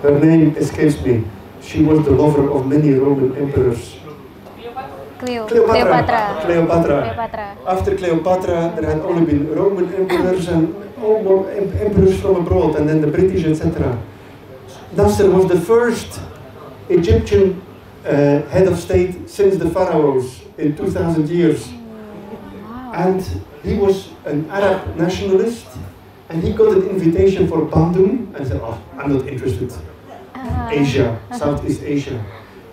Her name escapes me. She was the lover of many Roman emperors. Cleopatra. After Cleopatra, there had only been Roman emperors and all more emperors from abroad, and then the British, etc. Nasser was the first Egyptian head of state since the pharaohs in 2000 years. And he was an Arab nationalist, and he got an invitation for Bandung and said, oh, I'm not interested. Asia, Southeast Asia.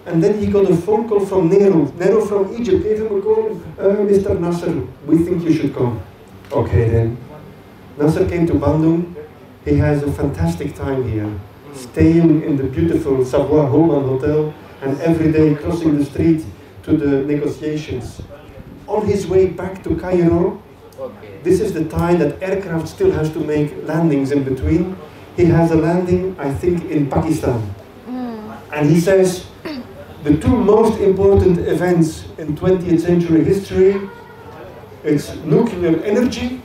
And then he got a phone call from Nehru. Nehru from Egypt gave him a call, Mr. Nasser, we think you should come. Okay then. Nasser came to Bandung. He has a fantastic time here, staying in the beautiful Savoy Homan Hotel, and every day crossing the street to the negotiations. On his way back to Cairo, this is the time that aircraft still has to make landings in between. He has a landing, I think, in Pakistan. And he says, the two most important events in 20th century history, it's nuclear energy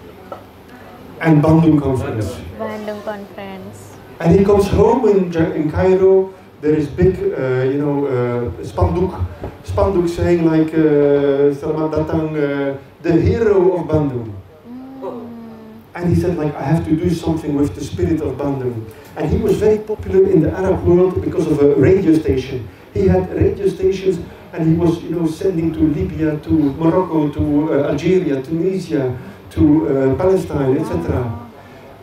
and Bandung Conference. Bandung Conference. And he comes home in Cairo. There is big, spanduk saying like, Selamat datang, the hero of Bandung. And he said like, I have to do something with the spirit of Bandung. And he was very popular in the Arab world because of a radio station. He had radio stations, and he was, sending to Libya, to Morocco, to Algeria, Tunisia, to Palestine, etc.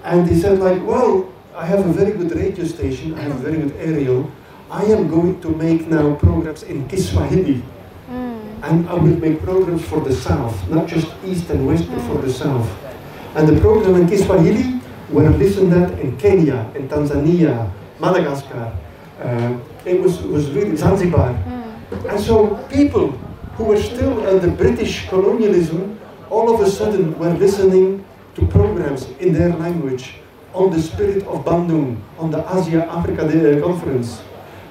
And he said like, well, I have a very good radio station, I have a very good aerial. I am going to make now programs in Kiswahili. And I will make programs for the South, not just East and West, but for the South. And the program in Kiswahili were listened at in Kenya, in Tanzania, Madagascar. It was really Zanzibar. And so people who were still under British colonialism, all of a sudden were listening to programs in their language on the spirit of Bandung, on the Asia-Africa Conference.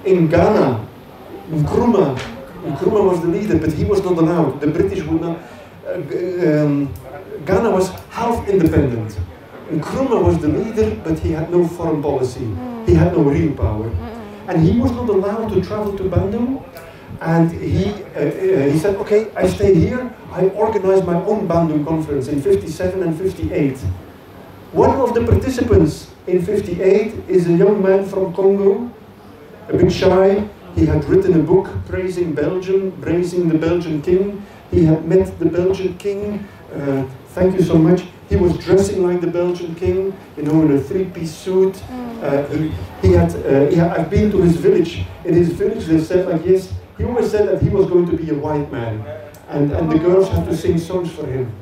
In Ghana, Nkrumah was the leader, but he was not allowed. The British would not. Ghana was half independent. Nkrumah was the leader, but he had no foreign policy. He had no real power. And he was not allowed to travel to Bandung. And he said, okay, I stay here. I organized my own Bandung conference in 57 and 58. One of the participants in 58 is a young man from Congo, a bit shy. He had written a book praising Belgium, praising the Belgian king. He had met the Belgian king. Thank you so much. He was dressing like the Belgian king, in a three-piece suit. I've been to his village. In his village, they said like, yes, he always said that he was going to be a white man. And the girls had to sing songs for him.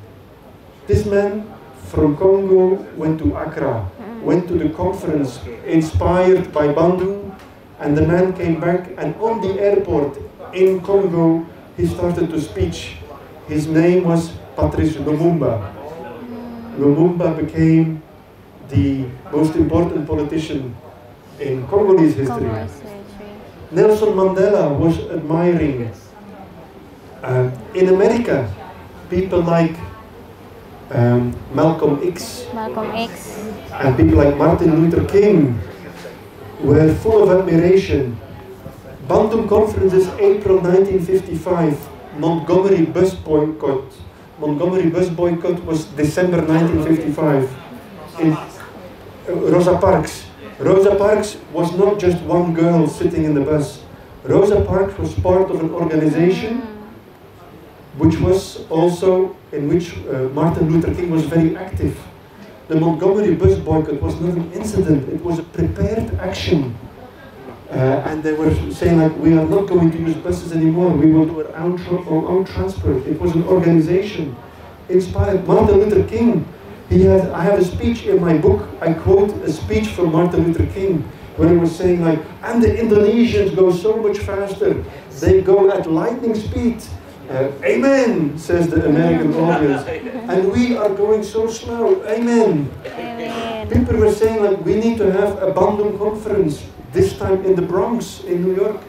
This man from Congo went to Accra, went to the conference inspired by Bandung, and the man came back, and on the airport in Congo, he started to speak. His name was Patrice Lumumba. Lumumba became the most important politician in Congolese history. Nelson Mandela was admiring. In America, people like Malcolm X and people like Martin Luther King were full of admiration. Bandung Conference is April 1955. Montgomery bus boycott. Montgomery bus boycott was December 1955. In Rosa Parks. Rosa Parks was not just one girl sitting in the bus. Rosa Parks was part of an organization which was also in which Martin Luther King was very active. The Montgomery bus boycott was not an incident, it was a prepared action. And they were saying like, we are not going to use buses anymore, we will do our own transport. It was an organization inspired. Martin Luther King, I have a speech in my book, I quote a speech from Martin Luther King, where he was saying like, and the Indonesians go so much faster, they go at lightning speed. Amen, says the American audience. And we are going so slow. Amen. Amen. People were saying like, we need to have a Bandung conference, this time in the Bronx, in New York.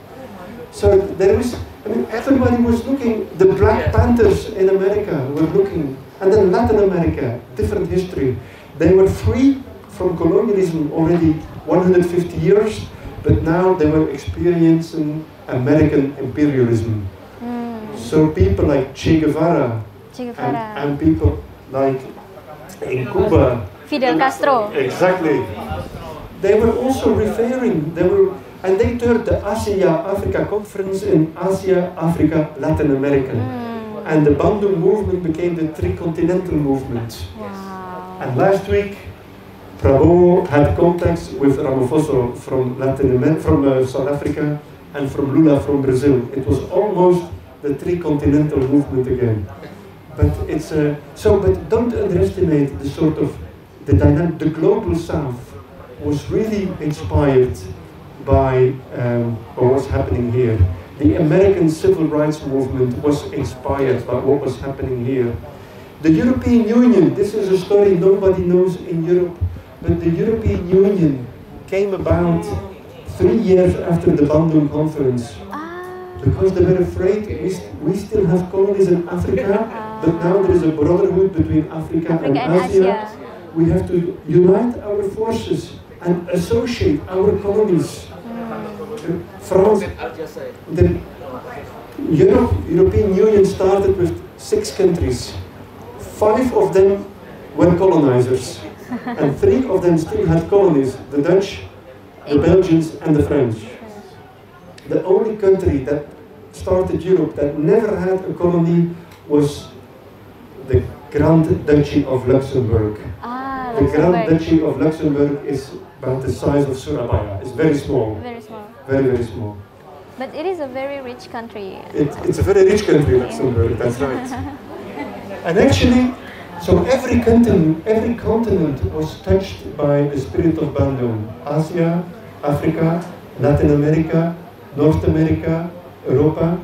So there was, everybody was looking. The Black Panthers in America were looking. And then Latin America, different history. They were free from colonialism already 150 years, but now they were experiencing American imperialism. So people like Che Guevara. And people like in Cuba. Fidel Castro. Exactly. They were also referring, And they turned the Asia-Africa conference in Asia, Africa, Latin America. And the Bandung movement became the tricontinental movement. Wow. And last week, Prabowo had contacts with Ramaphosa from South Africa and from Lula from Brazil. It was almost the tricontinental movement again. But it's but don't underestimate the sort of the dynamic. The global South was really inspired by what was happening here. The American civil rights movement was inspired by what was happening here. The European Union, this is a story nobody knows in Europe, but the European Union came about 3 years after the Bandung conference. Because they were afraid we still have colonies in Africa, but now there is a brotherhood between Africa and Asia. We have to unite our forces and associate our colonies. France, the European Union started with 6 countries. 5 of them were colonizers, and 3 of them still had colonies: the Dutch, the Belgians, and the French. The only country that started Europe that never had a colony was the Grand Duchy of Luxembourg. The Grand Duchy of Luxembourg is about the size of Surabaya. It's very small. Very small. Very, very small. But it is a very rich country. It's a very rich country, Luxembourg, that's right. And actually, so every continent was touched by the spirit of Bandung. Asia, Africa, Latin America, North America, Europa.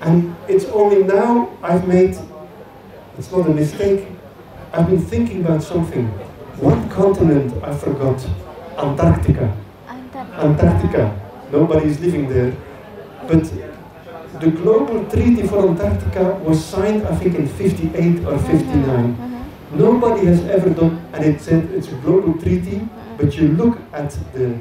And it's only now I've made, it's not a mistake, I've been thinking about something. One continent I forgot, Antarctica. Antarctica. Nobody is living there. But the global treaty for Antarctica was signed, I think, in 58 or 59. Nobody has ever done, and it said it's a global treaty, but you look at the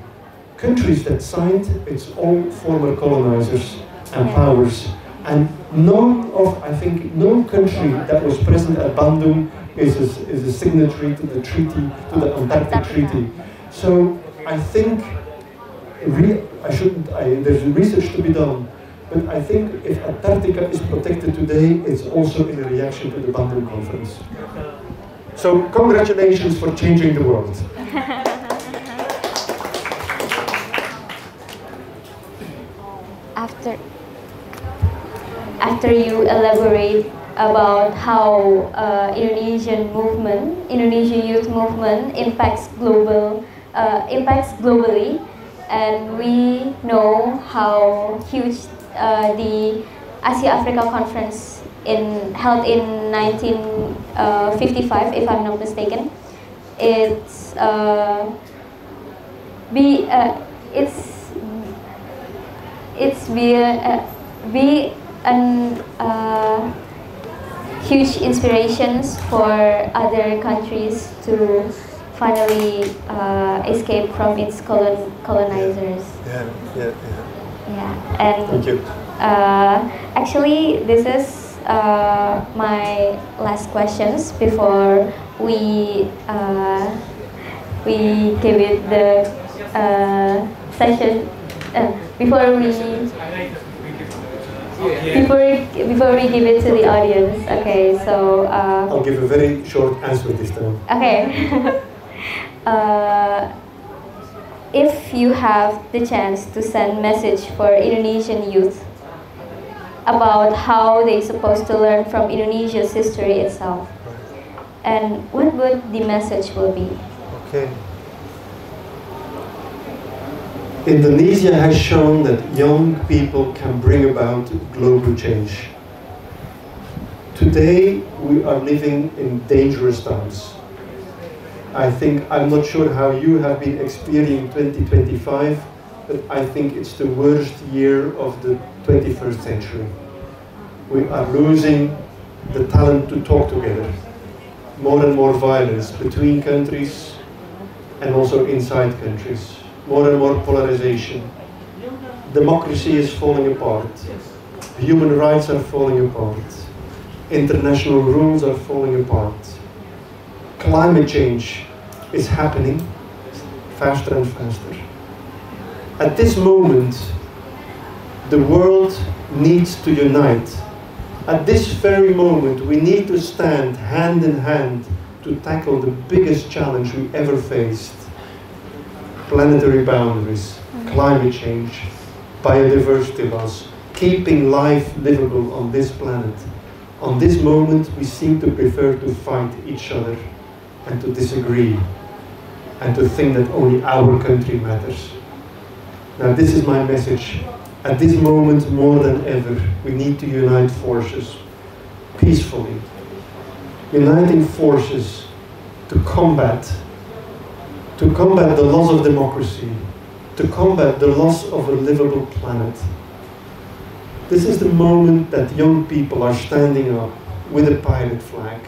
countries that signed, it's all former colonizers and powers. And I think no country that was present at Bandung is a signatory to the treaty, to the Antarctic Treaty. So I think there's research to be done, but I think if Antarctica is protected today, it's also in a reaction to the Bandung Conference. So congratulations for changing the world. After you elaborate about how Indonesian youth movement impacts globally, and we know how huge the Asia-Africa Conference held in 1955, if I'm not mistaken. It's huge inspirations for other countries to finally escape from its colonizers. And thank you. Actually, this is my last questions before we give it the session. Before we give it to the audience. Okay, so I'll give a very short answer this time. Okay. If you have the chance to send message for Indonesian youth about how they're supposed to learn from Indonesia's history itself, and what would the message will be? Okay. Indonesia has shown that young people can bring about global change. Today we are living in dangerous times. I'm not sure how you have been experiencing 2025, but I think it's the worst year of the 21st century. We are losing the talent to talk together. More and more violence between countries and also inside countries. More and more polarization. Democracy is falling apart. Human rights are falling apart. International rules are falling apart. Climate change is happening faster and faster. At this moment, the world needs to unite. At this very moment, we need to stand hand in hand to tackle the biggest challenge we ever faced. Planetary boundaries, climate change, biodiversity loss, keeping life livable on this planet. On this moment, we seem to prefer to fight each other and to disagree and to think that only our country matters. Now, this is my message. At this moment, more than ever, we need to unite forces peacefully. Uniting forces to combat the loss of democracy, to combat the loss of a livable planet. This is the moment that young people are standing up with a pirate flag,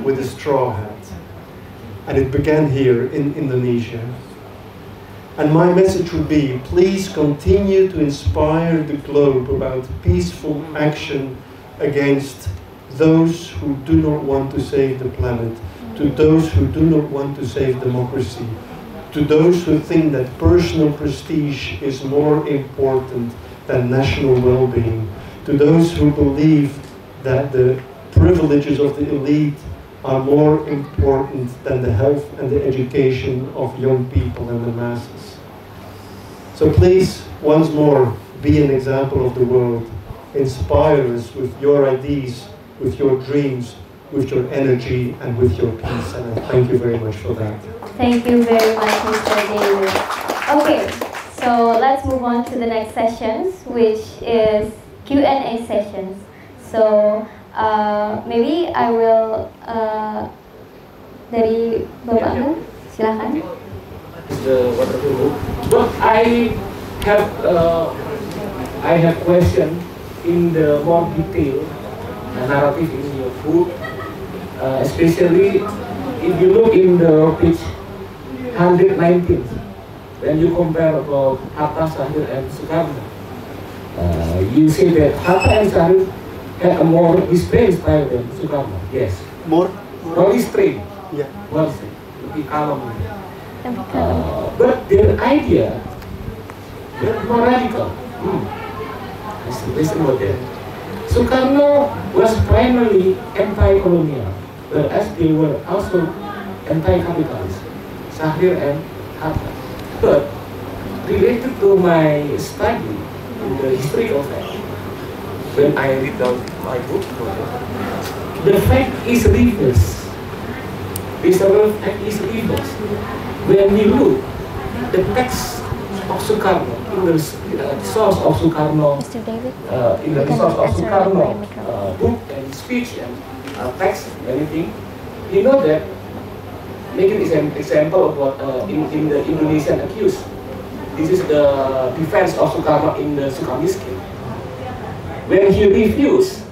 with a straw hat. And it began here in Indonesia. And my message would be, please continue to inspire the globe about peaceful action against those who do not want to save the planet, to those who do not want to save democracy, to those who think that personal prestige is more important than national well-being, to those who believe that the privileges of the elite are more important than the health and the education of young people and the masses. So please, once more, be an example of the world. Inspire us with your ideas, with your dreams, with your energy, and with your peace. And I thank you very much for that. Thank you very much, Mr. David. Okay, so let's move on to the next sessions, which is Q&A sessions. So maybe I will dari Bapak Anew, silakan. The wonderful book. But I have question in the more detail narrative in your book, especially if you look in the page 119, when you compare about Hatta, Sahir, and Sukarno. You say that Hatta and Sahir had a more restrained style than Sukarno. Yes. More restrained. Yeah. More restrained. Lebih kalem. But their idea, they're more radical. Listen about that. Sukarno was primarily anti-colonial, whereas they were also anti-capitalist, Sahir and Hatta. But related to my study in the history of fact, when I read out my book, the fact is reversed. The fact is reversed. When we look the text of Sukarno, in the source of Sukarno, in the source of Sukarno book and speech and text and anything, you know that, making an example of what in the Indonesian accused. This is the defense of Sukarno in the Sukarmiskin. When he refused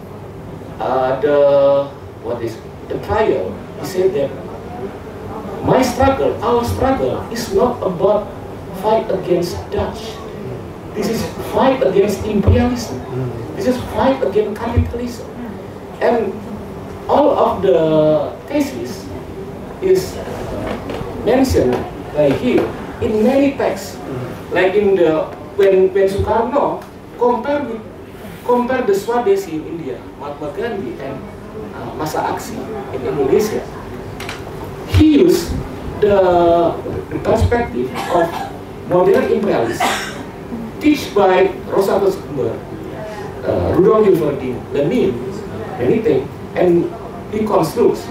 the trial, he said that my struggle, our struggle, is not about fight against Dutch. This is fight against imperialism. This is fight against capitalism. And all of the thesis is mentioned like here in many texts. Like in the when Sukarno compare the Swadesi in India, Mahatma Gandhi, and Masa Aksi in Indonesia. He used the perspective of modern imperialism, teach by Rosa Luxemburg, Rudolf Hilferding, Lenin, anything, and he constructs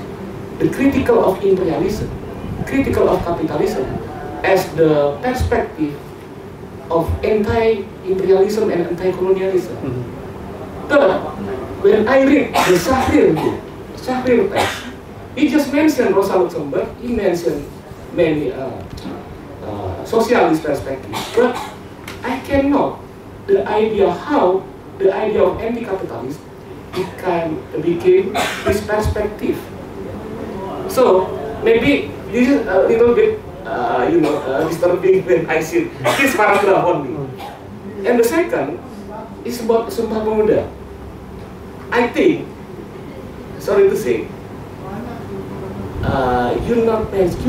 the critical of imperialism, critical of capitalism, as the perspective of anti-imperialism and anti-colonialism. But when I read the Sahrir text, he just mentioned Rosa Luxemburg, he mentioned many socialist perspectives, but I cannot the idea how the idea of anti-capitalist became this perspective. So maybe this is a little bit disturbing when I see this paragraph only. And the second is about Sumpah Pemuda. I think, sorry to say, you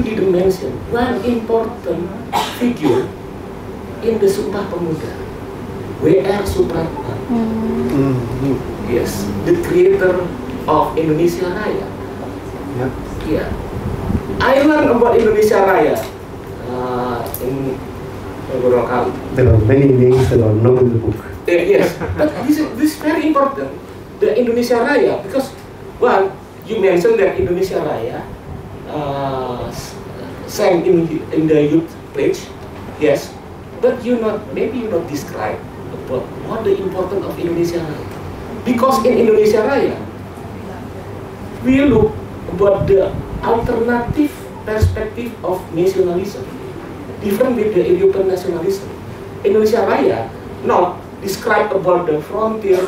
didn't mention one important figure in the Sumpah Pemuda, W.R. Supratman, yes, the creator of Indonesia Raya. Yeah. Yeah. I learned about Indonesia Raya in beberapa kali. There are many names that are not in the book. Yes, but this is very important, the Indonesia Raya, because one, you mentioned that Indonesia Raya sang in the youth pledge, yes, but maybe you not describe about what the importance of Indonesia Raya, because in Indonesia Raya we look about the alternative perspective of nationalism, different with the European nationalism. Indonesia Raya not describe about the frontier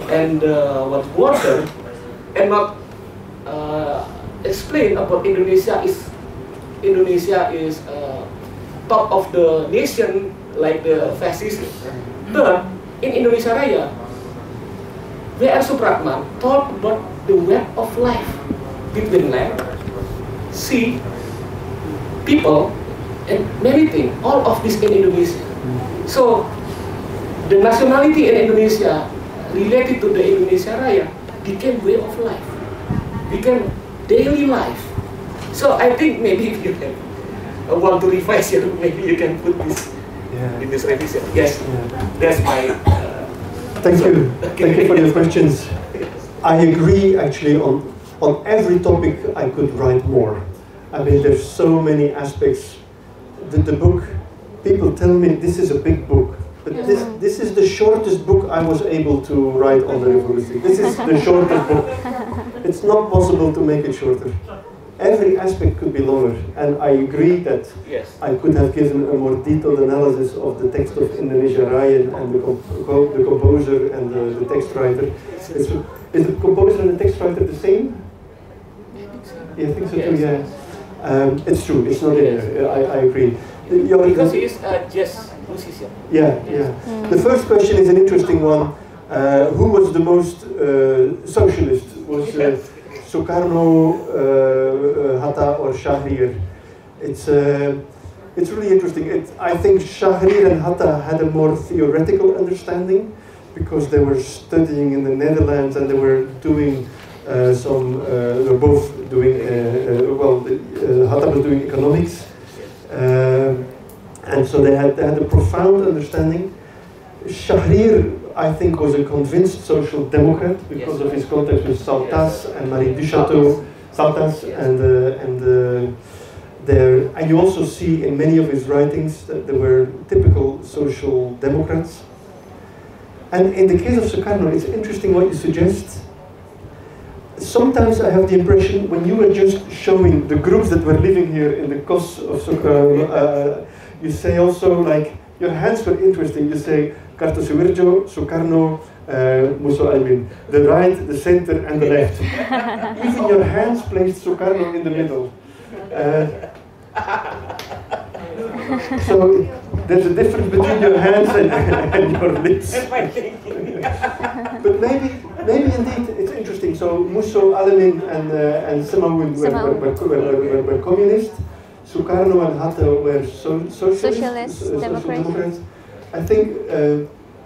and what border, and not explain about Indonesia is top of the nation like the fascism. But in Indonesia Raya, W.R. Supratman talk about the web of life between land, sea, people, and many things. All of this in Indonesia. So the nationality in Indonesia related to the Indonesia Raya became way of life, became daily life. So I think maybe if you can want to revise it, maybe you can put this in this revision. Yes, that's my. Thank you. Thank you for your questions. I agree actually on every topic. I could write more. I mean, there's so many aspects. The book, people tell me this is a big book, but this is the shortest book I was able to write on the Revolution. This is the shortest book. It's not possible to make it shorter. Every aspect could be longer, and I agree that I could have given a more detailed analysis of the text of Indonesia Raya and the composer and the text writer. Is the composer and the text writer the same? Yeah, I think so too, yeah. It's true, it's not in there, I agree. Because he is a jazz musician. Yeah. The first question is an interesting one. Who was the most socialist? Was Sukarno, Hatta, or Shahrir? It's really interesting. I think Shahrir and Hatta had a more theoretical understanding because they were studying in the Netherlands and they were doing they were both doing, Hatta was doing economics, and so they had a profound understanding. Shahrir, I think, was a convinced social democrat because of his contacts with Saltas and Marie Duchateau, and you also see in many of his writings that they were typical social democrats. And in the case of Sukarno, it's interesting what you suggest. Sometimes I have the impression when you were just showing the groups that were living here in the coast of Sukarno, you say also, like, your hands were interesting. You say Kartosuwirjo, Sukarno, Muso Almin, the right, the center, and the left. Even your hands placed Sukarno in the middle. So there's a difference between your hands and your lips. But maybe indeed it's interesting. So Muso Almin and Semawun were communists. Sukarno and Hatta were socialist democrats. I think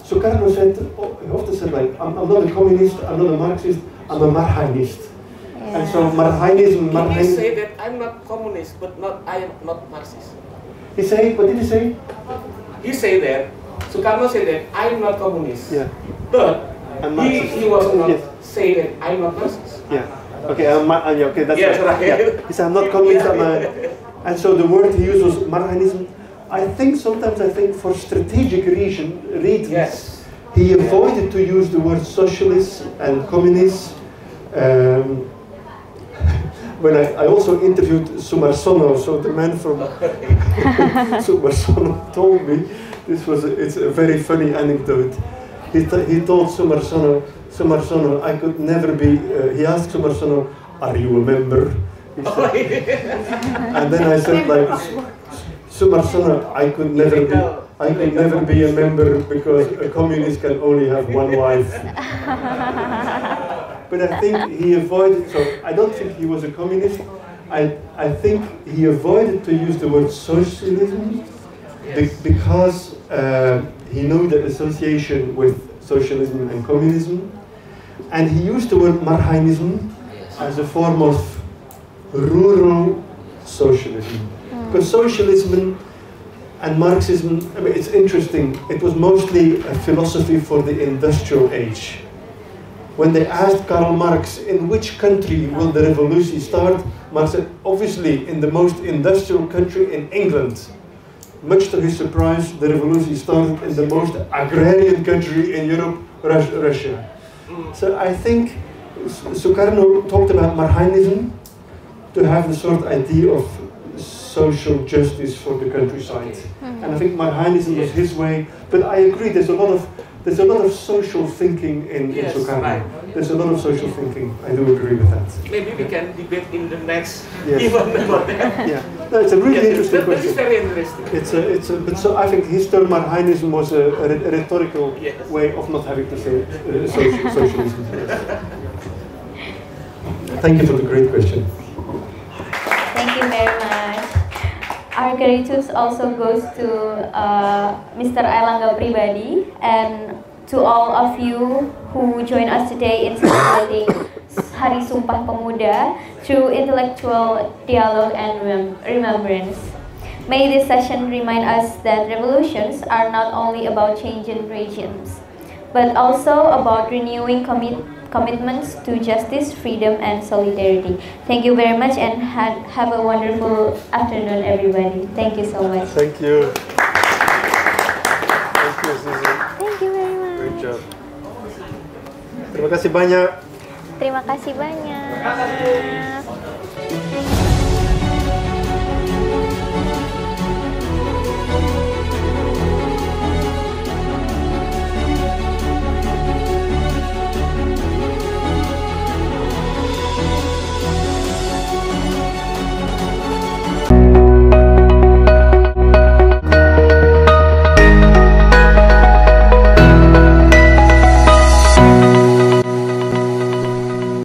Sukarno said, he often said, like, I'm not a communist, I'm not a Marxist, I'm a Marxist. Yeah. And so Marxism. He say that I'm not communist, but I am not Marxist. He say, what did he say? He say that Sukarno said that I'm not communist. Yeah. But he was not say that I'm not Marxist. Yeah. Okay. Okay. That's right. Yeah. He said I'm not communist. And so the word he used was Marxism. Sometimes I think for strategic reasons, he avoided to use the word socialist and communist. When I also interviewed Sumarsono, so the man from Sumarsono told me it's a very funny anecdote. He told Sumarsono, I could never be. He asked Sumarsono, "Are you a member?" He said, and then I said, like, Sumarsono, I could never be a member because a communist can only have one wife. But I think he avoided, so I don't think he was a communist. I think he avoided to use the word socialism because he knew the association with socialism and communism, and he used the word Marxism as a form of rural socialism. Because socialism and Marxism, I mean, it's interesting, it was mostly a philosophy for the industrial age. When they asked Karl Marx, in which country will the revolution start? Marx said, obviously, in the most industrial country in England. Much to his surprise, the revolution started in the most agrarian country in Europe, Russia. So I think Sukarno talked about Marxism to have the sort of idea of social justice for the countryside. And I think Marxism was his way, but I agree there's a lot of social thinking in Sukarno. Right. There's a lot of social thinking. I do agree with that. Maybe we can debate in the next Yes. event about that. Yeah, no, it's a really interesting That is question. very interesting. But so I think his term Marxism was a rhetorical Yes. way of not having to say socialism. Yes. Thank you for the great question. Thank you very much. Our gratitude also goes to Mr. Airlangga pribadi and to all of you who join us today in celebrating Hari Sumpah Pemuda through intellectual dialogue and remembrance. May this session remind us that revolutions are not only about changing regimes, but also about renewing commitments to justice, freedom, and solidarity. Thank you very much and have a wonderful afternoon, everybody. Thank you so much. Thank you. Thank you, Susan. Thank you very much. Great job. Terima kasih banyak. Terima kasih banyak.